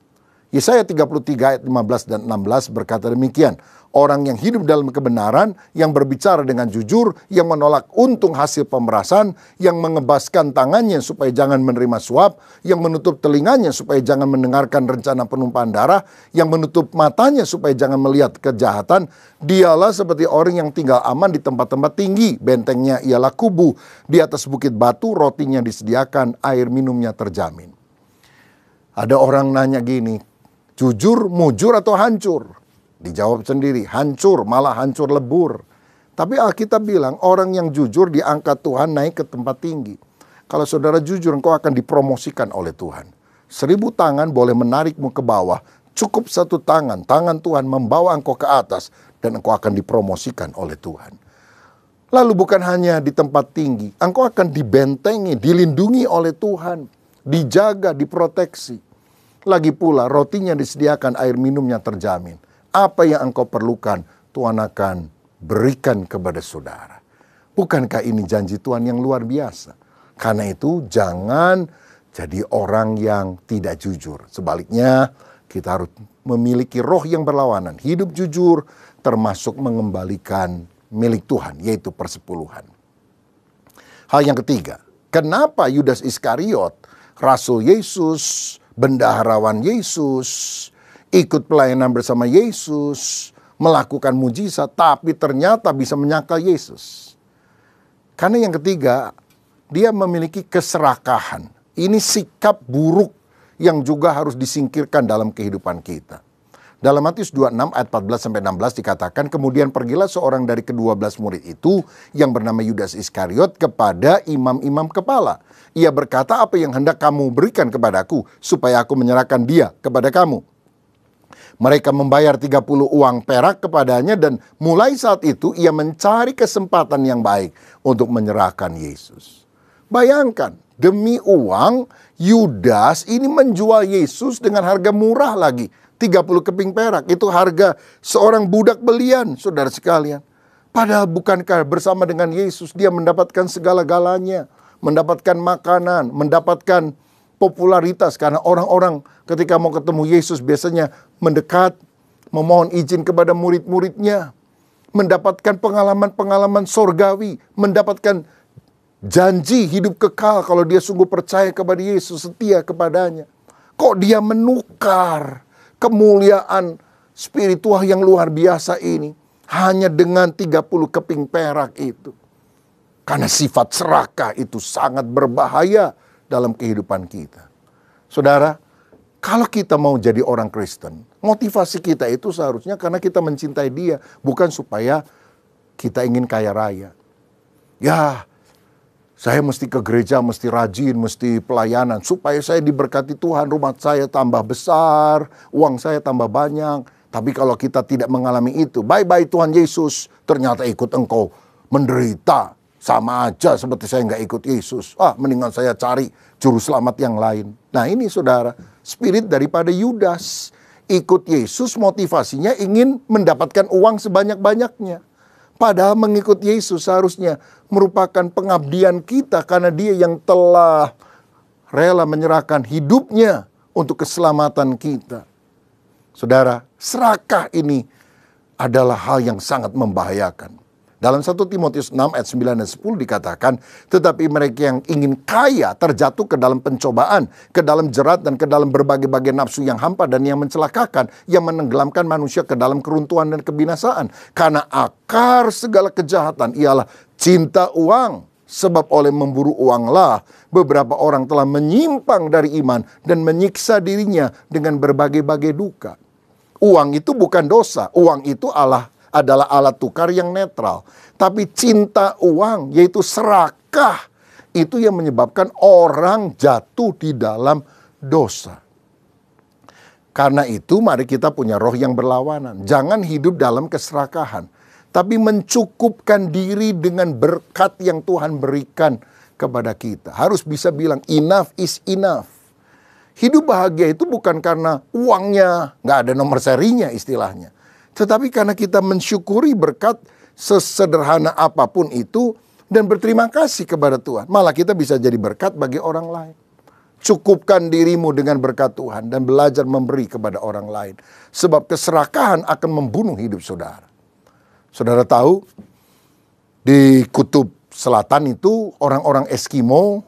Yesaya 33 ayat 15 dan 16 berkata demikian. Orang yang hidup dalam kebenaran, yang berbicara dengan jujur, yang menolak untung hasil pemerasan, yang mengebaskan tangannya supaya jangan menerima suap, yang menutup telinganya supaya jangan mendengarkan rencana penumpahan darah, yang menutup matanya supaya jangan melihat kejahatan, dialah seperti orang yang tinggal aman di tempat-tempat tinggi, bentengnya ialah kubu, di atas bukit batu rotinya disediakan, air minumnya terjamin. Ada orang nanya gini, jujur, mujur atau hancur? Dijawab sendiri, hancur, malah hancur lebur. Tapi Alkitab bilang orang yang jujur diangkat Tuhan naik ke tempat tinggi. Kalau saudara jujur, engkau akan dipromosikan oleh Tuhan. 1000 tangan boleh menarikmu ke bawah, cukup 1 tangan, tangan Tuhan membawa engkau ke atas dan engkau akan dipromosikan oleh Tuhan. Lalu bukan hanya di tempat tinggi, engkau akan dibentengi, dilindungi oleh Tuhan, dijaga, diproteksi. Lagi pula rotinya disediakan, air minumnya terjamin. Apa yang engkau perlukan, Tuhan akan berikan kepada saudara. Bukankah ini janji Tuhan yang luar biasa? Karena itu jangan jadi orang yang tidak jujur. Sebaliknya kita harus memiliki roh yang berlawanan. Hidup jujur termasuk mengembalikan milik Tuhan, yaitu persepuluhan. Hal yang ketiga, kenapa Yudas Iskariot, Rasul Yesus, bendaharawan Yesus, ikut pelayanan bersama Yesus, melakukan mujizat, tapi ternyata bisa menyangkal Yesus? Karena yang ketiga, dia memiliki keserakahan. Ini sikap buruk yang juga harus disingkirkan dalam kehidupan kita. Dalam Matius 26 ayat 14-16 dikatakan, kemudian pergilah seorang dari ke-12 murid itu yang bernama Yudas Iskariot kepada imam-imam kepala. Ia berkata, apa yang hendak kamu berikan kepadaku supaya aku menyerahkan dia kepada kamu? Mereka membayar 30 uang perak kepadanya dan mulai saat itu ia mencari kesempatan yang baik untuk menyerahkan Yesus. Bayangkan, demi uang Yudas ini menjual Yesus dengan harga murah lagi. 30 keping perak, itu harga seorang budak belian, saudara sekalian. Padahal bukankah bersama dengan Yesus dia mendapatkan segala-galanya, mendapatkan makanan, mendapatkan popularitas, karena orang-orang ketika mau ketemu Yesus biasanya mendekat, memohon izin kepada murid-muridnya, mendapatkan pengalaman-pengalaman sorgawi, mendapatkan janji hidup kekal kalau dia sungguh percaya kepada Yesus, setia kepadanya. Kok dia menukar kemuliaan spiritual yang luar biasa ini hanya dengan 30 keping perak itu? Karena sifat serakah itu sangat berbahaya dalam kehidupan kita. Saudara, kalau kita mau jadi orang Kristen, motivasi kita itu seharusnya karena kita mencintai Dia, bukan supaya kita ingin kaya raya. Ya, saya mesti ke gereja, mesti rajin, mesti pelayanan, supaya saya diberkati Tuhan, rumah saya tambah besar, uang saya tambah banyak. Tapi kalau kita tidak mengalami itu, bye-bye Tuhan Yesus, ternyata ikut engkau menderita. Sama aja seperti saya nggak ikut Yesus. Mendingan saya cari juru selamat yang lain. Nah ini saudara, spirit daripada Yudas. Ikut Yesus motivasinya ingin mendapatkan uang sebanyak-banyaknya. Padahal mengikut Yesus seharusnya merupakan pengabdian kita karena dia yang telah rela menyerahkan hidupnya untuk keselamatan kita. Saudara, serakah ini adalah hal yang sangat membahayakan. Dalam 1 Timotius 6 ayat 9 dan 10 dikatakan, tetapi mereka yang ingin kaya terjatuh ke dalam pencobaan, ke dalam jerat dan ke dalam berbagai-bagai nafsu yang hampa dan yang mencelakakan, yang menenggelamkan manusia ke dalam keruntuhan dan kebinasaan. Karena akar segala kejahatan ialah cinta uang. Sebab oleh memburu uanglah beberapa orang telah menyimpang dari iman dan menyiksa dirinya dengan berbagai-bagai duka. Uang itu bukan dosa, uang itu adalah alat tukar yang netral. Tapi cinta uang, yaitu serakah, itu yang menyebabkan orang jatuh di dalam dosa. Karena itu mari kita punya roh yang berlawanan. Jangan hidup dalam keserakahan, tapi mencukupkan diri dengan berkat yang Tuhan berikan kepada kita. Harus bisa bilang enough is enough. Hidup bahagia itu bukan karena uangnya nggak ada nomor serinya istilahnya. Tetapi karena kita mensyukuri berkat sesederhana apapun itu dan berterima kasih kepada Tuhan. Malah kita bisa jadi berkat bagi orang lain. Cukupkan dirimu dengan berkat Tuhan dan belajar memberi kepada orang lain. Sebab keserakahan akan membunuh hidup saudara. Saudara tahu di kutub selatan itu orang-orang Eskimo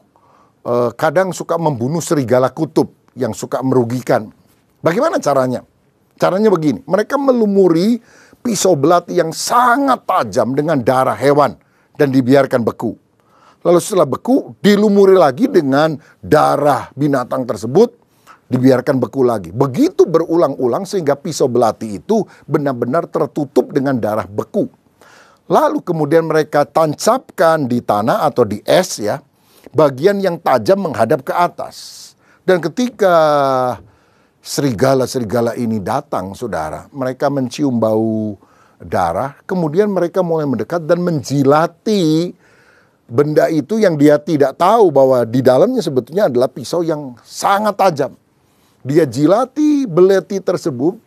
kadang suka membunuh serigala kutub yang suka merugikan. Bagaimana caranya? Caranya begini, mereka melumuri pisau belati yang sangat tajam dengan darah hewan dan dibiarkan beku. Lalu setelah beku, dilumuri lagi dengan darah binatang tersebut, dibiarkan beku lagi. Begitu berulang-ulang sehingga pisau belati itu benar-benar tertutup dengan darah beku. Lalu kemudian mereka tancapkan di tanah atau di es ya, bagian yang tajam menghadap ke atas. Dan ketika serigala-serigala ini datang, saudara, mereka mencium bau darah, kemudian mereka mulai mendekat dan menjilati benda itu yang dia tidak tahu bahwa di dalamnya sebetulnya adalah pisau yang sangat tajam. Dia jilati belati tersebut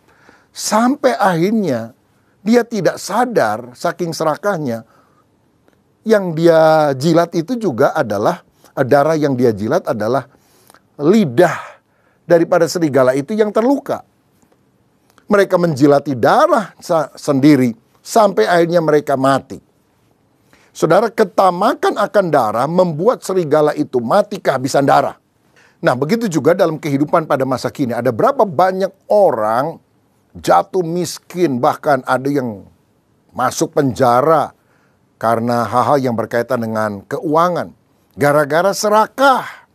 sampai akhirnya dia tidak sadar saking serakahnya. Yang dia jilat itu juga adalah darah yang dia jilat adalah lidah daripada serigala itu yang terluka. Mereka menjilati darah sendiri sampai akhirnya mereka mati. Saudara, ketamakan akan darah membuat serigala itu mati kehabisan darah. Nah, begitu juga dalam kehidupan pada masa kini. Ada berapa banyak orang jatuh miskin, bahkan ada yang masuk penjara karena hal-hal yang berkaitan dengan keuangan. Gara-gara serakah.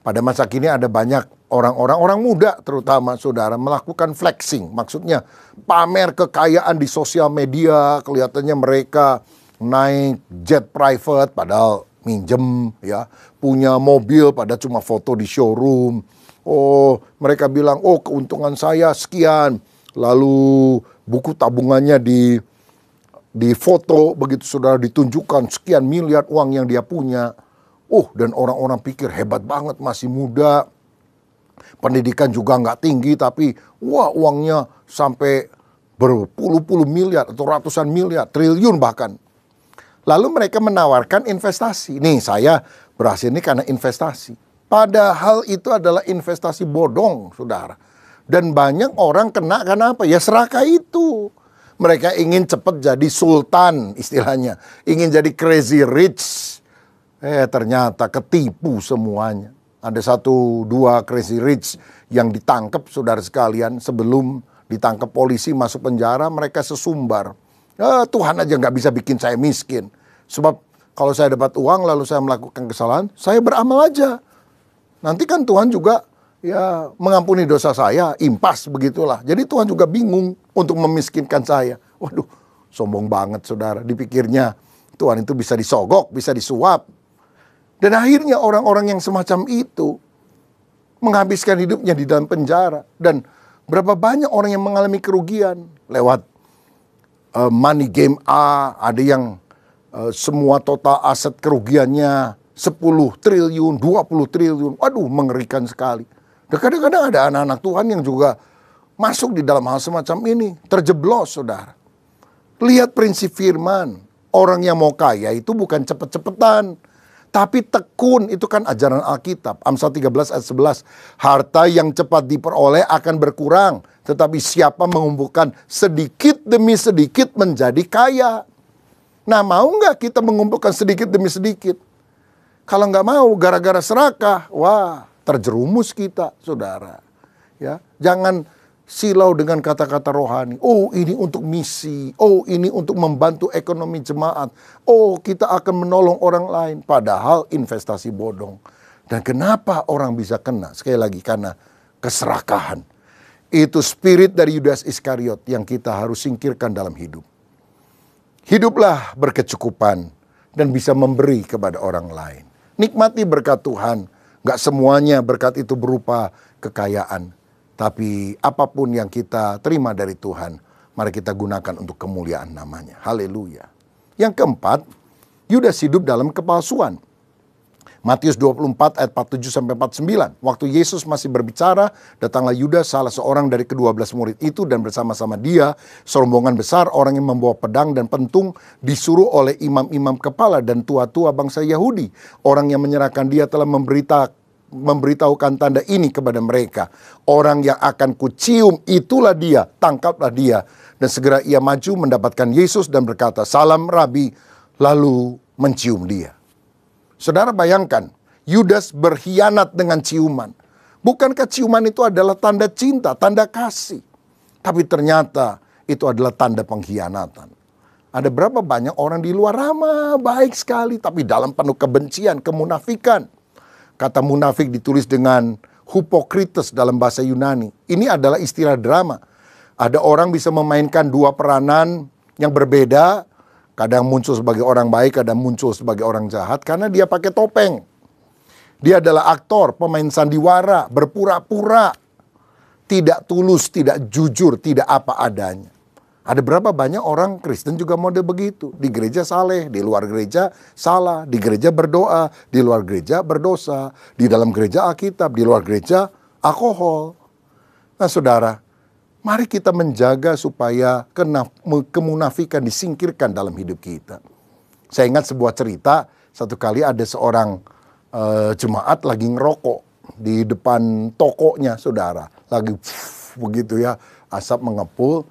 Pada masa kini ada banyak orang muda terutama saudara melakukan flexing. Maksudnya pamer kekayaan di sosial media. Kelihatannya mereka naik jet private padahal minjem ya. Punya mobil pada cuma foto di showroom. Oh, mereka bilang, oh keuntungan saya sekian. Lalu buku tabungannya di foto begitu saudara ditunjukkan sekian miliar uang yang dia punya. Oh, dan orang-orang pikir hebat banget masih muda. Pendidikan juga nggak tinggi tapi wah uangnya sampai berpuluh-puluh miliar atau ratusan miliar, triliun bahkan. Lalu mereka menawarkan investasi. Nih saya berhasil ini karena investasi. Padahal itu adalah investasi bodong, saudara. Dan banyak orang kena karena apa? Ya serakah itu. Mereka ingin cepat jadi sultan istilahnya. Ingin jadi crazy rich. Ternyata ketipu semuanya. Ada 1-2 crazy rich yang ditangkap saudara sekalian. Sebelum ditangkap polisi masuk penjara mereka sesumbar. Tuhan aja nggak bisa bikin saya miskin. Sebab kalau saya dapat uang lalu saya melakukan kesalahan, saya beramal aja. Nanti kan Tuhan juga ya mengampuni dosa saya, impas begitulah. Jadi Tuhan juga bingung untuk memiskinkan saya. Waduh, sombong banget saudara. Dipikirnya Tuhan itu bisa disogok, bisa disuap. Dan akhirnya orang-orang yang semacam itu menghabiskan hidupnya di dalam penjara. Dan berapa banyak orang yang mengalami kerugian lewat money game A, ada yang semua total aset kerugiannya 10 triliun, 20 triliun. Waduh, mengerikan sekali. Dan kadang-kadang ada anak-anak Tuhan yang juga masuk di dalam hal semacam ini, terjeblos, saudara. Lihat prinsip firman, orang yang mau kaya itu bukan cepet-cepetan, tapi tekun. Itu kan ajaran Alkitab. Amsal 13 ayat 11. Harta yang cepat diperoleh akan berkurang, tetapi siapa mengumpulkan sedikit demi sedikit menjadi kaya. Nah, mau nggak kita mengumpulkan sedikit demi sedikit? Kalau nggak mau, gara-gara serakah, wah, terjerumus kita, saudara. Ya, jangan silau dengan kata-kata rohani. Oh, ini untuk misi. Oh, ini untuk membantu ekonomi jemaat. Oh, kita akan menolong orang lain. Padahal investasi bodong. Dan kenapa orang bisa kena? Sekali lagi, karena keserakahan. Itu spirit dari Yudas Iskariot yang kita harus singkirkan dalam hidup. Hiduplah berkecukupan dan bisa memberi kepada orang lain. Nikmati berkat Tuhan. Gak semuanya berkat itu berupa kekayaan. Tapi apapun yang kita terima dari Tuhan, mari kita gunakan untuk kemuliaan namanya. Haleluya. Yang keempat, Yudas hidup dalam kepalsuan. Matius 24 ayat 47-49. Waktu Yesus masih berbicara, datanglah Yudas, salah seorang dari ke-12 murid itu, dan bersama-sama dia serombongan besar orang yang membawa pedang dan pentung, disuruh oleh imam-imam kepala dan tua-tua bangsa Yahudi. Orang yang menyerahkan dia telah memberitahukan tanda ini kepada mereka. Orang yang akan kucium itulah dia, tangkaplah dia. Dan segera ia maju mendapatkan Yesus dan berkata, "Salam Rabi," lalu mencium dia. Saudara bayangkan, Yudas berkhianat dengan ciuman. Bukankah ciuman itu adalah tanda cinta, tanda kasih? Tapi ternyata itu adalah tanda pengkhianatan. Ada berapa banyak orang di luar ramah, baik sekali, tapi dalam penuh kebencian, kemunafikan. Kata munafik ditulis dengan hupokrites dalam bahasa Yunani. Ini adalah istilah drama. Ada orang bisa memainkan dua peranan yang berbeda. Kadang muncul sebagai orang baik, kadang muncul sebagai orang jahat karena dia pakai topeng. Dia adalah aktor, pemain sandiwara, berpura-pura. Tidak tulus, tidak jujur, tidak apa adanya. Ada berapa banyak orang Kristen juga model begitu. Di gereja saleh, di luar gereja salah. Di gereja berdoa, di luar gereja berdosa. Di dalam gereja Alkitab, di luar gereja alkohol. Nah, saudara, mari kita menjaga supaya kemunafikan disingkirkan dalam hidup kita. Saya ingat sebuah cerita, satu kali ada seorang jemaat lagi ngerokok di depan tokonya, saudara. Lagi begitu ya, asap mengepul.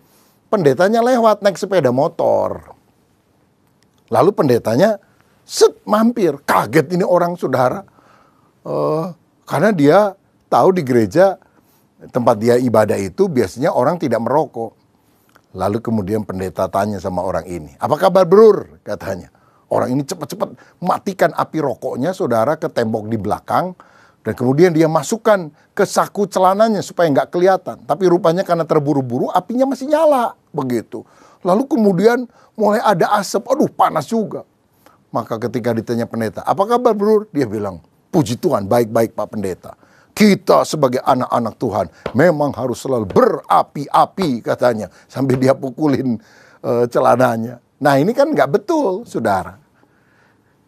Pendetanya lewat naik sepeda motor. Lalu pendetanya mampir. Kaget ini orang, saudara. Karena dia tahu di gereja tempat dia ibadah itu biasanya orang tidak merokok. Lalu kemudian pendeta tanya sama orang ini, "Apa kabar, Brur?" katanya. Orang ini cepat-cepat matikan api rokoknya, saudara, ke tembok di belakang. Dan kemudian dia masukkan ke saku celananya supaya nggak kelihatan. Tapi rupanya karena terburu-buru apinya masih nyala. Begitu. Lalu kemudian mulai ada asap. Aduh, panas juga. Maka ketika ditanya pendeta, "Apa kabar, Brur?" Dia bilang, "Puji Tuhan, baik-baik Pak Pendeta. Kita sebagai anak-anak Tuhan memang harus selalu berapi-api," katanya. Sambil dia pukulin celananya. Nah, ini kan nggak betul, saudara.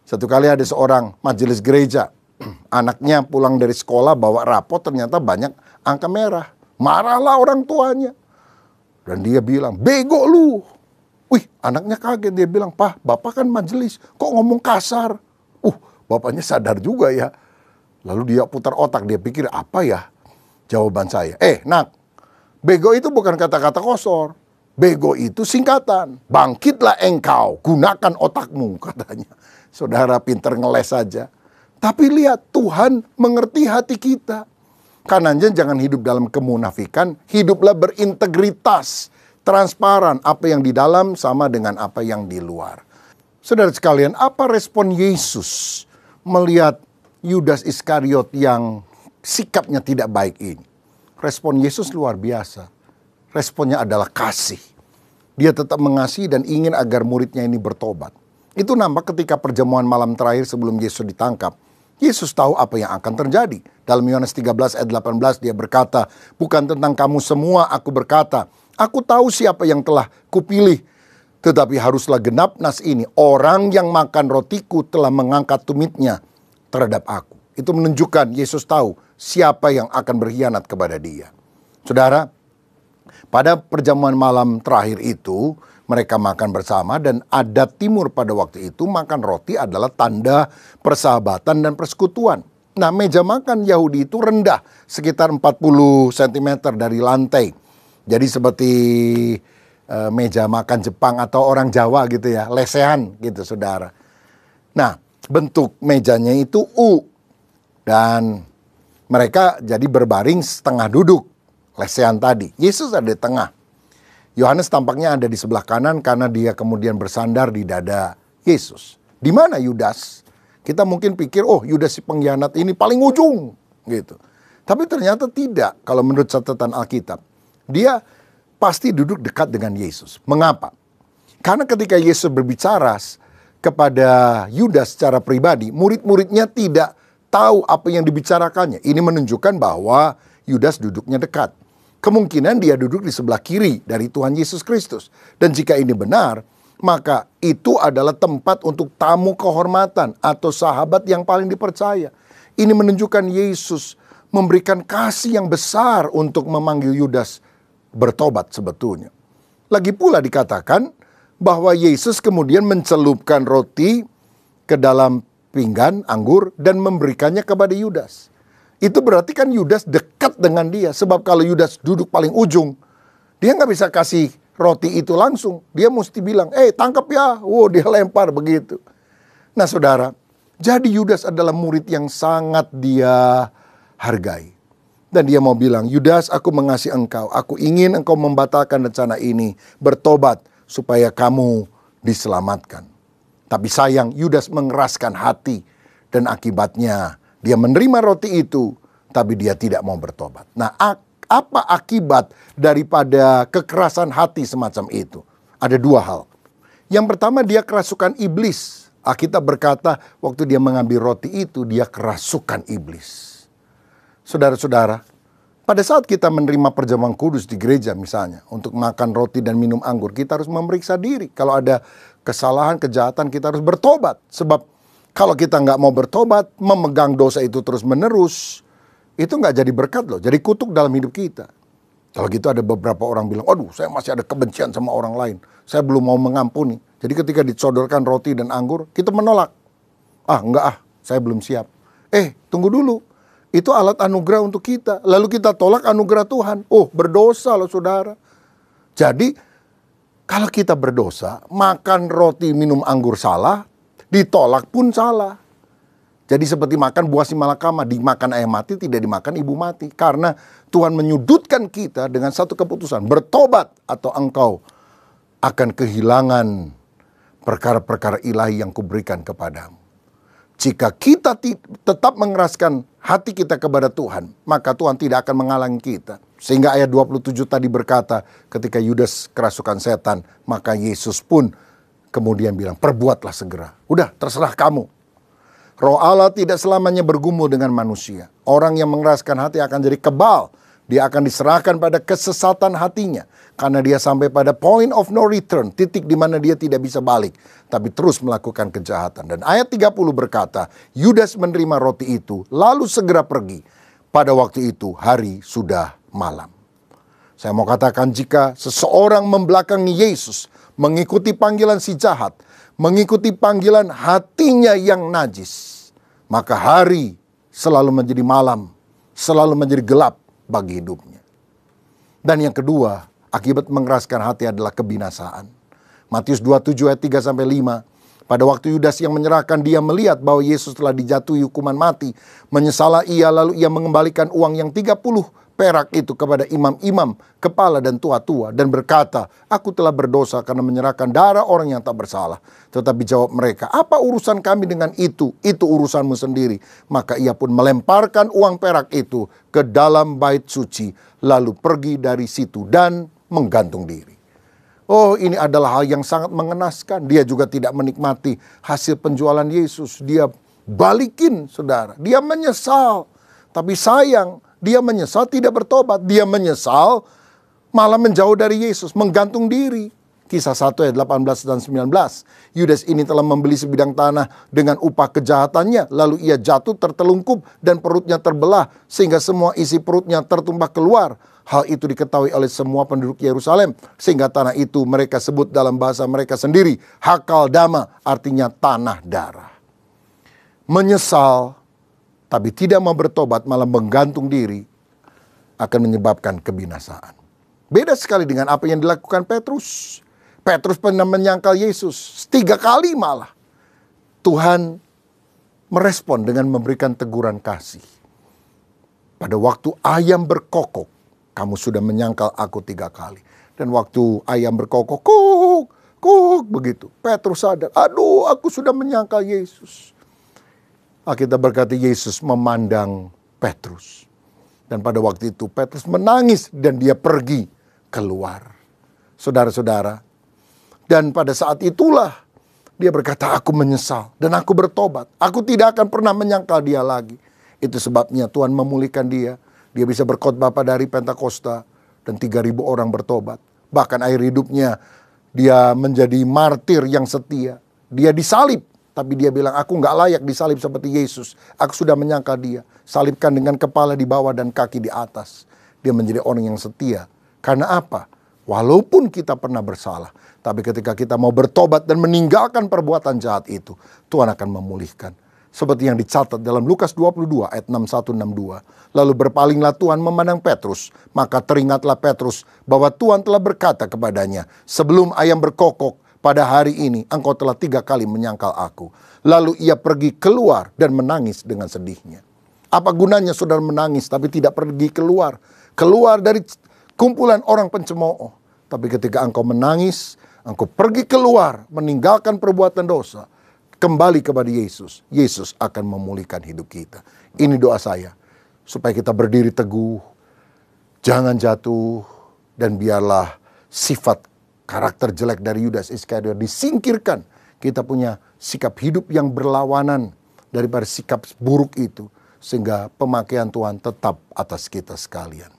Satu kali ada seorang majelis gereja. Anaknya pulang dari sekolah bawa rapot, ternyata banyak angka merah. Marahlah orang tuanya. Dan dia bilang, "Bego lu." Wih, anaknya kaget. Dia bilang, "Pak, Bapak kan majelis, kok ngomong kasar?" Bapaknya sadar juga ya. Lalu dia putar otak, dia pikir apa ya jawaban saya. Nak, bego itu bukan kata-kata kosor. Bego itu singkatan. Bangkitlah engkau, gunakan otakmu, katanya. Saudara pinter ngeles saja. Tapi lihat, Tuhan mengerti hati kita. Karenanya jangan hidup dalam kemunafikan, hiduplah berintegritas, transparan, apa yang di dalam sama dengan apa yang di luar. Saudara sekalian, apa respon Yesus melihat Yudas Iskariot yang sikapnya tidak baik ini? Respon Yesus luar biasa. Responnya adalah kasih. Dia tetap mengasihi dan ingin agar muridnya ini bertobat. Itu nampak ketika perjamuan malam terakhir sebelum Yesus ditangkap. Yesus tahu apa yang akan terjadi. Dalam Yohanes 13 ayat 18 dia berkata, "Bukan tentang kamu semua aku berkata, aku tahu siapa yang telah kupilih. Tetapi haruslah genap nas ini, orang yang makan rotiku telah mengangkat tumitnya terhadap aku. Itu menunjukkan Yesus tahu siapa yang akan berkhianat kepada dia. Saudara, pada perjamuan malam terakhir itu, mereka makan bersama, dan adat timur pada waktu itu makan roti adalah tanda persahabatan dan persekutuan. Nah, meja makan Yahudi itu rendah, sekitar 40 cm dari lantai. Jadi seperti meja makan Jepang atau orang Jawa gitu ya, lesehan gitu saudara. Nah, bentuk mejanya itu U, dan mereka jadi berbaring setengah duduk, lesehan tadi. Yesus ada di tengah. Yohanes tampaknya ada di sebelah kanan karena dia kemudian bersandar di dada Yesus. Di mana Yudas? Kita mungkin pikir, oh Yudas si pengkhianat ini paling ujung gitu. Tapi ternyata tidak. Kalau menurut catatan Alkitab, dia pasti duduk dekat dengan Yesus. Mengapa? Karena ketika Yesus berbicara kepada Yudas secara pribadi, murid-muridnya tidak tahu apa yang dibicarakannya. Ini menunjukkan bahwa Yudas duduknya dekat. Kemungkinan dia duduk di sebelah kiri dari Tuhan Yesus Kristus. Dan jika ini benar, maka itu adalah tempat untuk tamu kehormatan atau sahabat yang paling dipercaya. Ini menunjukkan Yesus memberikan kasih yang besar untuk memanggil Yudas bertobat sebetulnya. Lagi pula dikatakan bahwa Yesus kemudian mencelupkan roti ke dalam pinggan anggur dan memberikannya kepada Yudas. Itu berarti kan Yudas dekat dengan dia. Sebab kalau Yudas duduk paling ujung, dia nggak bisa kasih roti itu langsung. Dia mesti bilang, tangkap ya. Wow, dia lempar begitu. Nah saudara, jadi Yudas adalah murid yang sangat dia hargai. Dan dia mau bilang, Yudas, aku mengasihi engkau. Aku ingin engkau membatalkan rencana ini. Bertobat supaya kamu diselamatkan. Tapi sayang, Yudas mengeraskan hati. Dan akibatnya dia menerima roti itu, tapi dia tidak mau bertobat. Nah, apa akibat daripada kekerasan hati semacam itu? Ada dua hal. Yang pertama, dia kerasukan iblis. Alkitab berkata, waktu dia mengambil roti itu, dia kerasukan iblis. Saudara-saudara, pada saat kita menerima perjamuan kudus di gereja misalnya, untuk makan roti dan minum anggur, kita harus memeriksa diri. Kalau ada kesalahan, kejahatan, kita harus bertobat. Sebab kalau kita nggak mau bertobat, memegang dosa itu terus menerus, itu nggak jadi berkat loh, jadi kutuk dalam hidup kita. Kalau gitu ada beberapa orang bilang, aduh saya masih ada kebencian sama orang lain, saya belum mau mengampuni. Jadi ketika disodorkan roti dan anggur, kita menolak. Saya belum siap. Tunggu dulu, itu alat anugerah untuk kita. Lalu kita tolak anugerah Tuhan. Oh, berdosa loh saudara. Jadi kalau kita berdosa, makan roti minum anggur salah, ditolak pun salah. Jadi seperti makan buah simalakama, dimakan ayam mati, tidak dimakan ibu mati. Karena Tuhan menyudutkan kita dengan satu keputusan, bertobat atau engkau akan kehilangan perkara-perkara ilahi yang kuberikan kepadamu. Jika kita tetap mengeraskan hati kita kepada Tuhan, maka Tuhan tidak akan menghalangi kita. Sehingga ayat 27 tadi berkata, ketika Yudas kerasukan setan, maka Yesus pun kemudian bilang, perbuatlah segera. Udah, terserah kamu. Roh Allah tidak selamanya bergumul dengan manusia. Orang yang mengeraskan hati akan jadi kebal. Dia akan diserahkan pada kesesatan hatinya. Karena dia sampai pada point of no return. Titik di mana dia tidak bisa balik. Tapi terus melakukan kejahatan. Dan ayat 30 berkata, Yudas menerima roti itu, lalu segera pergi. Pada waktu itu hari sudah malam. Saya mau katakan, jika seseorang membelakangi Yesus, mengikuti panggilan si jahat, mengikuti panggilan hatinya yang najis, maka hari selalu menjadi malam, selalu menjadi gelap bagi hidupnya. Dan yang kedua, akibat mengeraskan hati adalah kebinasaan. Matius 27 ayat 3-5. Pada waktu Yudas yang menyerahkan, dia melihat bahwa Yesus telah dijatuhi hukuman mati. Menyesalah ia, lalu ia mengembalikan uang yang 30 perak itu kepada imam-imam, kepala dan tua-tua, dan berkata, aku telah berdosa karena menyerahkan darah orang yang tak bersalah. Tetapi jawab mereka, apa urusan kami dengan itu? Itu urusanmu sendiri. Maka ia pun melemparkan uang perak itu ke dalam bait suci, lalu pergi dari situ dan menggantung diri. Oh, ini adalah hal yang sangat mengenaskan. Dia juga tidak menikmati hasil penjualan Yesus. Dia balikin, saudara. Dia menyesal. Tapi sayang, dia menyesal tidak bertobat. Dia menyesal malah menjauh dari Yesus, menggantung diri. Kisah 1 ayat 18 dan 19. Yudas ini telah membeli sebidang tanah dengan upah kejahatannya. Lalu ia jatuh tertelungkup dan perutnya terbelah sehingga semua isi perutnya tertumpah keluar. Hal itu diketahui oleh semua penduduk Yerusalem. Sehingga tanah itu mereka sebut dalam bahasa mereka sendiri Hakaldama, artinya tanah darah. Menyesal tapi tidak mau bertobat, malah menggantung diri, akan menyebabkan kebinasaan. Beda sekali dengan apa yang dilakukan Petrus. Petrus pernah menyangkal Yesus 3 kali malah. Tuhan merespon dengan memberikan teguran kasih. Pada waktu ayam berkokok, kamu sudah menyangkal aku 3 kali. Dan waktu ayam berkokok, kuk, kuk, begitu. Petrus sadar, aduh aku sudah menyangkal Yesus. Alkitab berkata Yesus memandang Petrus. Dan pada waktu itu Petrus menangis dan dia pergi keluar. Saudara-saudara, dan pada saat itulah dia berkata, aku menyesal dan aku bertobat. Aku tidak akan pernah menyangkal dia lagi. Itu sebabnya Tuhan memulihkan dia. Dia bisa berkhotbah pada hari Pentakosta dan 3.000 orang bertobat. Bahkan akhir hidupnya dia menjadi martir yang setia. Dia disalib, tapi dia bilang, aku gak layak disalib seperti Yesus. Aku sudah menyangkal dia. Salibkan dengan kepala di bawah dan kaki di atas. Dia menjadi orang yang setia. Karena apa? Walaupun kita pernah bersalah, tapi ketika kita mau bertobat dan meninggalkan perbuatan jahat itu, Tuhan akan memulihkan. Seperti yang dicatat dalam Lukas 22 ayat 61-62. Lalu berpalinglah Tuhan memandang Petrus, maka teringatlah Petrus bahwa Tuhan telah berkata kepadanya, sebelum ayam berkokok pada hari ini, engkau telah 3 kali menyangkal aku. Lalu ia pergi keluar dan menangis dengan sedihnya. Apa gunanya saudara menangis tapi tidak pergi keluar? Keluar dari kumpulan orang pencemooh. Tapi ketika engkau menangis, engkau pergi keluar, meninggalkan perbuatan dosa, kembali kepada Yesus, Yesus akan memulihkan hidup kita. Ini doa saya, supaya kita berdiri teguh, jangan jatuh, dan biarlah sifat karakter jelek dari Yudas Iskariot disingkirkan. Kita punya sikap hidup yang berlawanan daripada sikap buruk itu, sehingga pemakaian Tuhan tetap atas kita sekalian.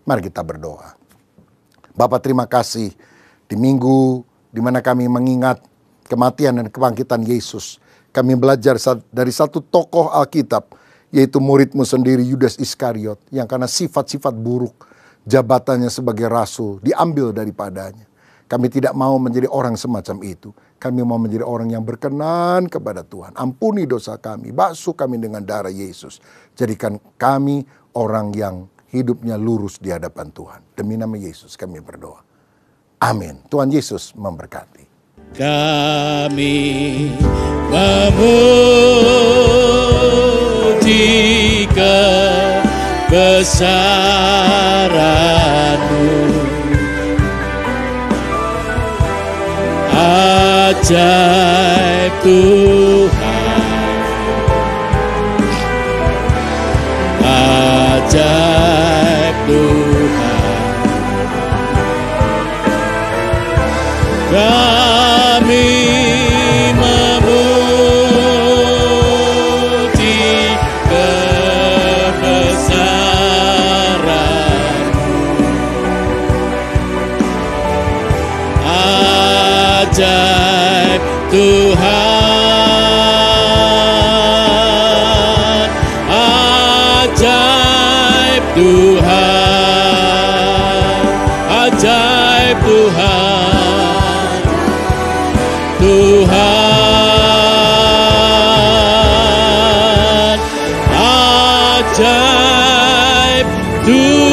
Mari kita berdoa. Bapa, terima kasih di minggu di mana kami mengingat kematian dan kebangkitan Yesus. Kami belajar dari satu tokoh Alkitab, yaitu muridmu sendiri Yudas Iskariot, yang karena sifat-sifat buruk, jabatannya sebagai rasul diambil daripadanya. Kami tidak mau menjadi orang semacam itu. Kami mau menjadi orang yang berkenan kepada Tuhan. Ampuni dosa kami, basuh kami dengan darah Yesus. Jadikan kami orang yang hidupnya lurus di hadapan Tuhan. Demi nama Yesus kami berdoa. Amin. Tuhan Yesus memberkati.
Kami memuji kebesaran-Mu, ajaib Tuhan, ajaib Tuhan. Kami memuji kebesaran-Mu, ajaib Tuhan, ajaib Tuhan, ajaib Tuhan. Tuhan, ajaib Tuhan.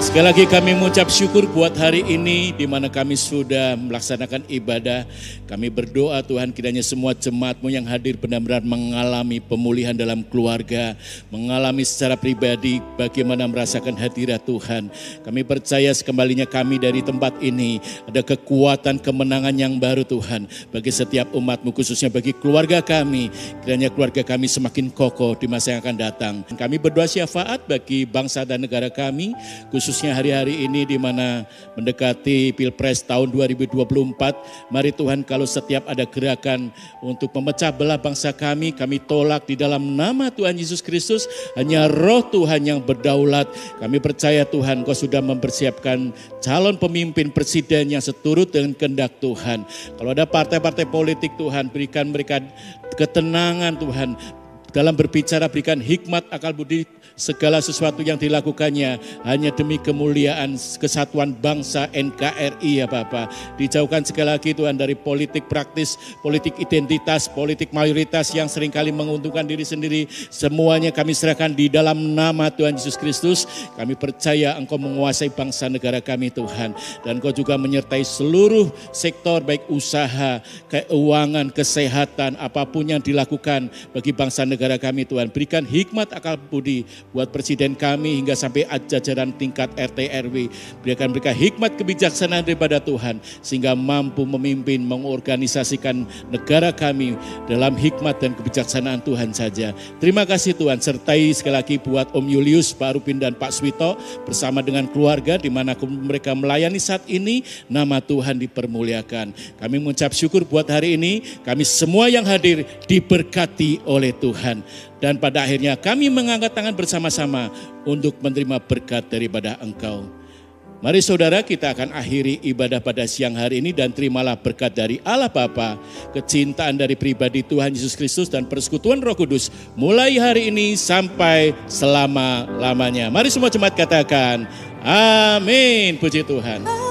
Sekali lagi kami mengucap syukur buat hari ini di mana kami sudah melaksanakan ibadah. Kami berdoa Tuhan kiranya semua jemaat-Mu yang hadir benar-benar mengalami pemulihan dalam keluarga, mengalami secara pribadi bagaimana merasakan hadirat Tuhan. Kami percaya sekembalinya kami dari tempat ini ada kekuatan kemenangan yang baru Tuhan bagi setiap umat-Mu, khususnya bagi keluarga kami. Kiranya keluarga kami semakin kokoh di masa yang akan datang. Kami berdoa syafaat bagi bangsa dan negara kami, khususnya khususnya hari-hari ini di mana mendekati Pilpres tahun 2024. Mari Tuhan, kalau setiap ada gerakan untuk memecah belah bangsa kami tolak di dalam nama Tuhan Yesus Kristus. Hanya Roh Tuhan yang berdaulat. Kami percaya Tuhan, Kau sudah mempersiapkan calon pemimpin presiden yang seturut dengan kehendak Tuhan. Kalau ada partai-partai politik Tuhan, berikan mereka ketenangan Tuhan. Dalam berbicara berikan hikmat, akal budi, segala sesuatu yang dilakukannya hanya demi kemuliaan kesatuan bangsa NKRI ya Bapa. Dijauhkan sekali lagi Tuhan dari politik praktis, politik identitas, politik mayoritas yang seringkali menguntungkan diri sendiri. Semuanya kami serahkan di dalam nama Tuhan Yesus Kristus. Kami percaya Engkau menguasai bangsa negara kami Tuhan. Dan Engkau juga menyertai seluruh sektor baik usaha, keuangan, kesehatan, apapun yang dilakukan bagi bangsa negara kami Tuhan. Berikan hikmat akal budi buat presiden kami hingga sampai jajaran tingkat RT RW. Berikan mereka hikmat kebijaksanaan daripada Tuhan sehingga mampu memimpin, mengorganisasikan negara kami dalam hikmat dan kebijaksanaan Tuhan saja. Terima kasih Tuhan, sertai sekali lagi buat Om Julius, Pak Rupin dan Pak Swito bersama dengan keluarga di mana mereka melayani saat ini. Nama Tuhan dipermuliakan. Kami mengucap syukur buat hari ini. Kami semua yang hadir diberkati oleh Tuhan. Dan pada akhirnya kami mengangkat tangan bersama-sama untuk menerima berkat daripada Engkau. Mari saudara, kita akan akhiri ibadah pada siang hari ini dan terimalah berkat dari Allah Bapa, kecintaan dari pribadi Tuhan Yesus Kristus dan persekutuan Roh Kudus mulai hari ini sampai selama-lamanya. Mari semua jemaat katakan, amin. Puji Tuhan.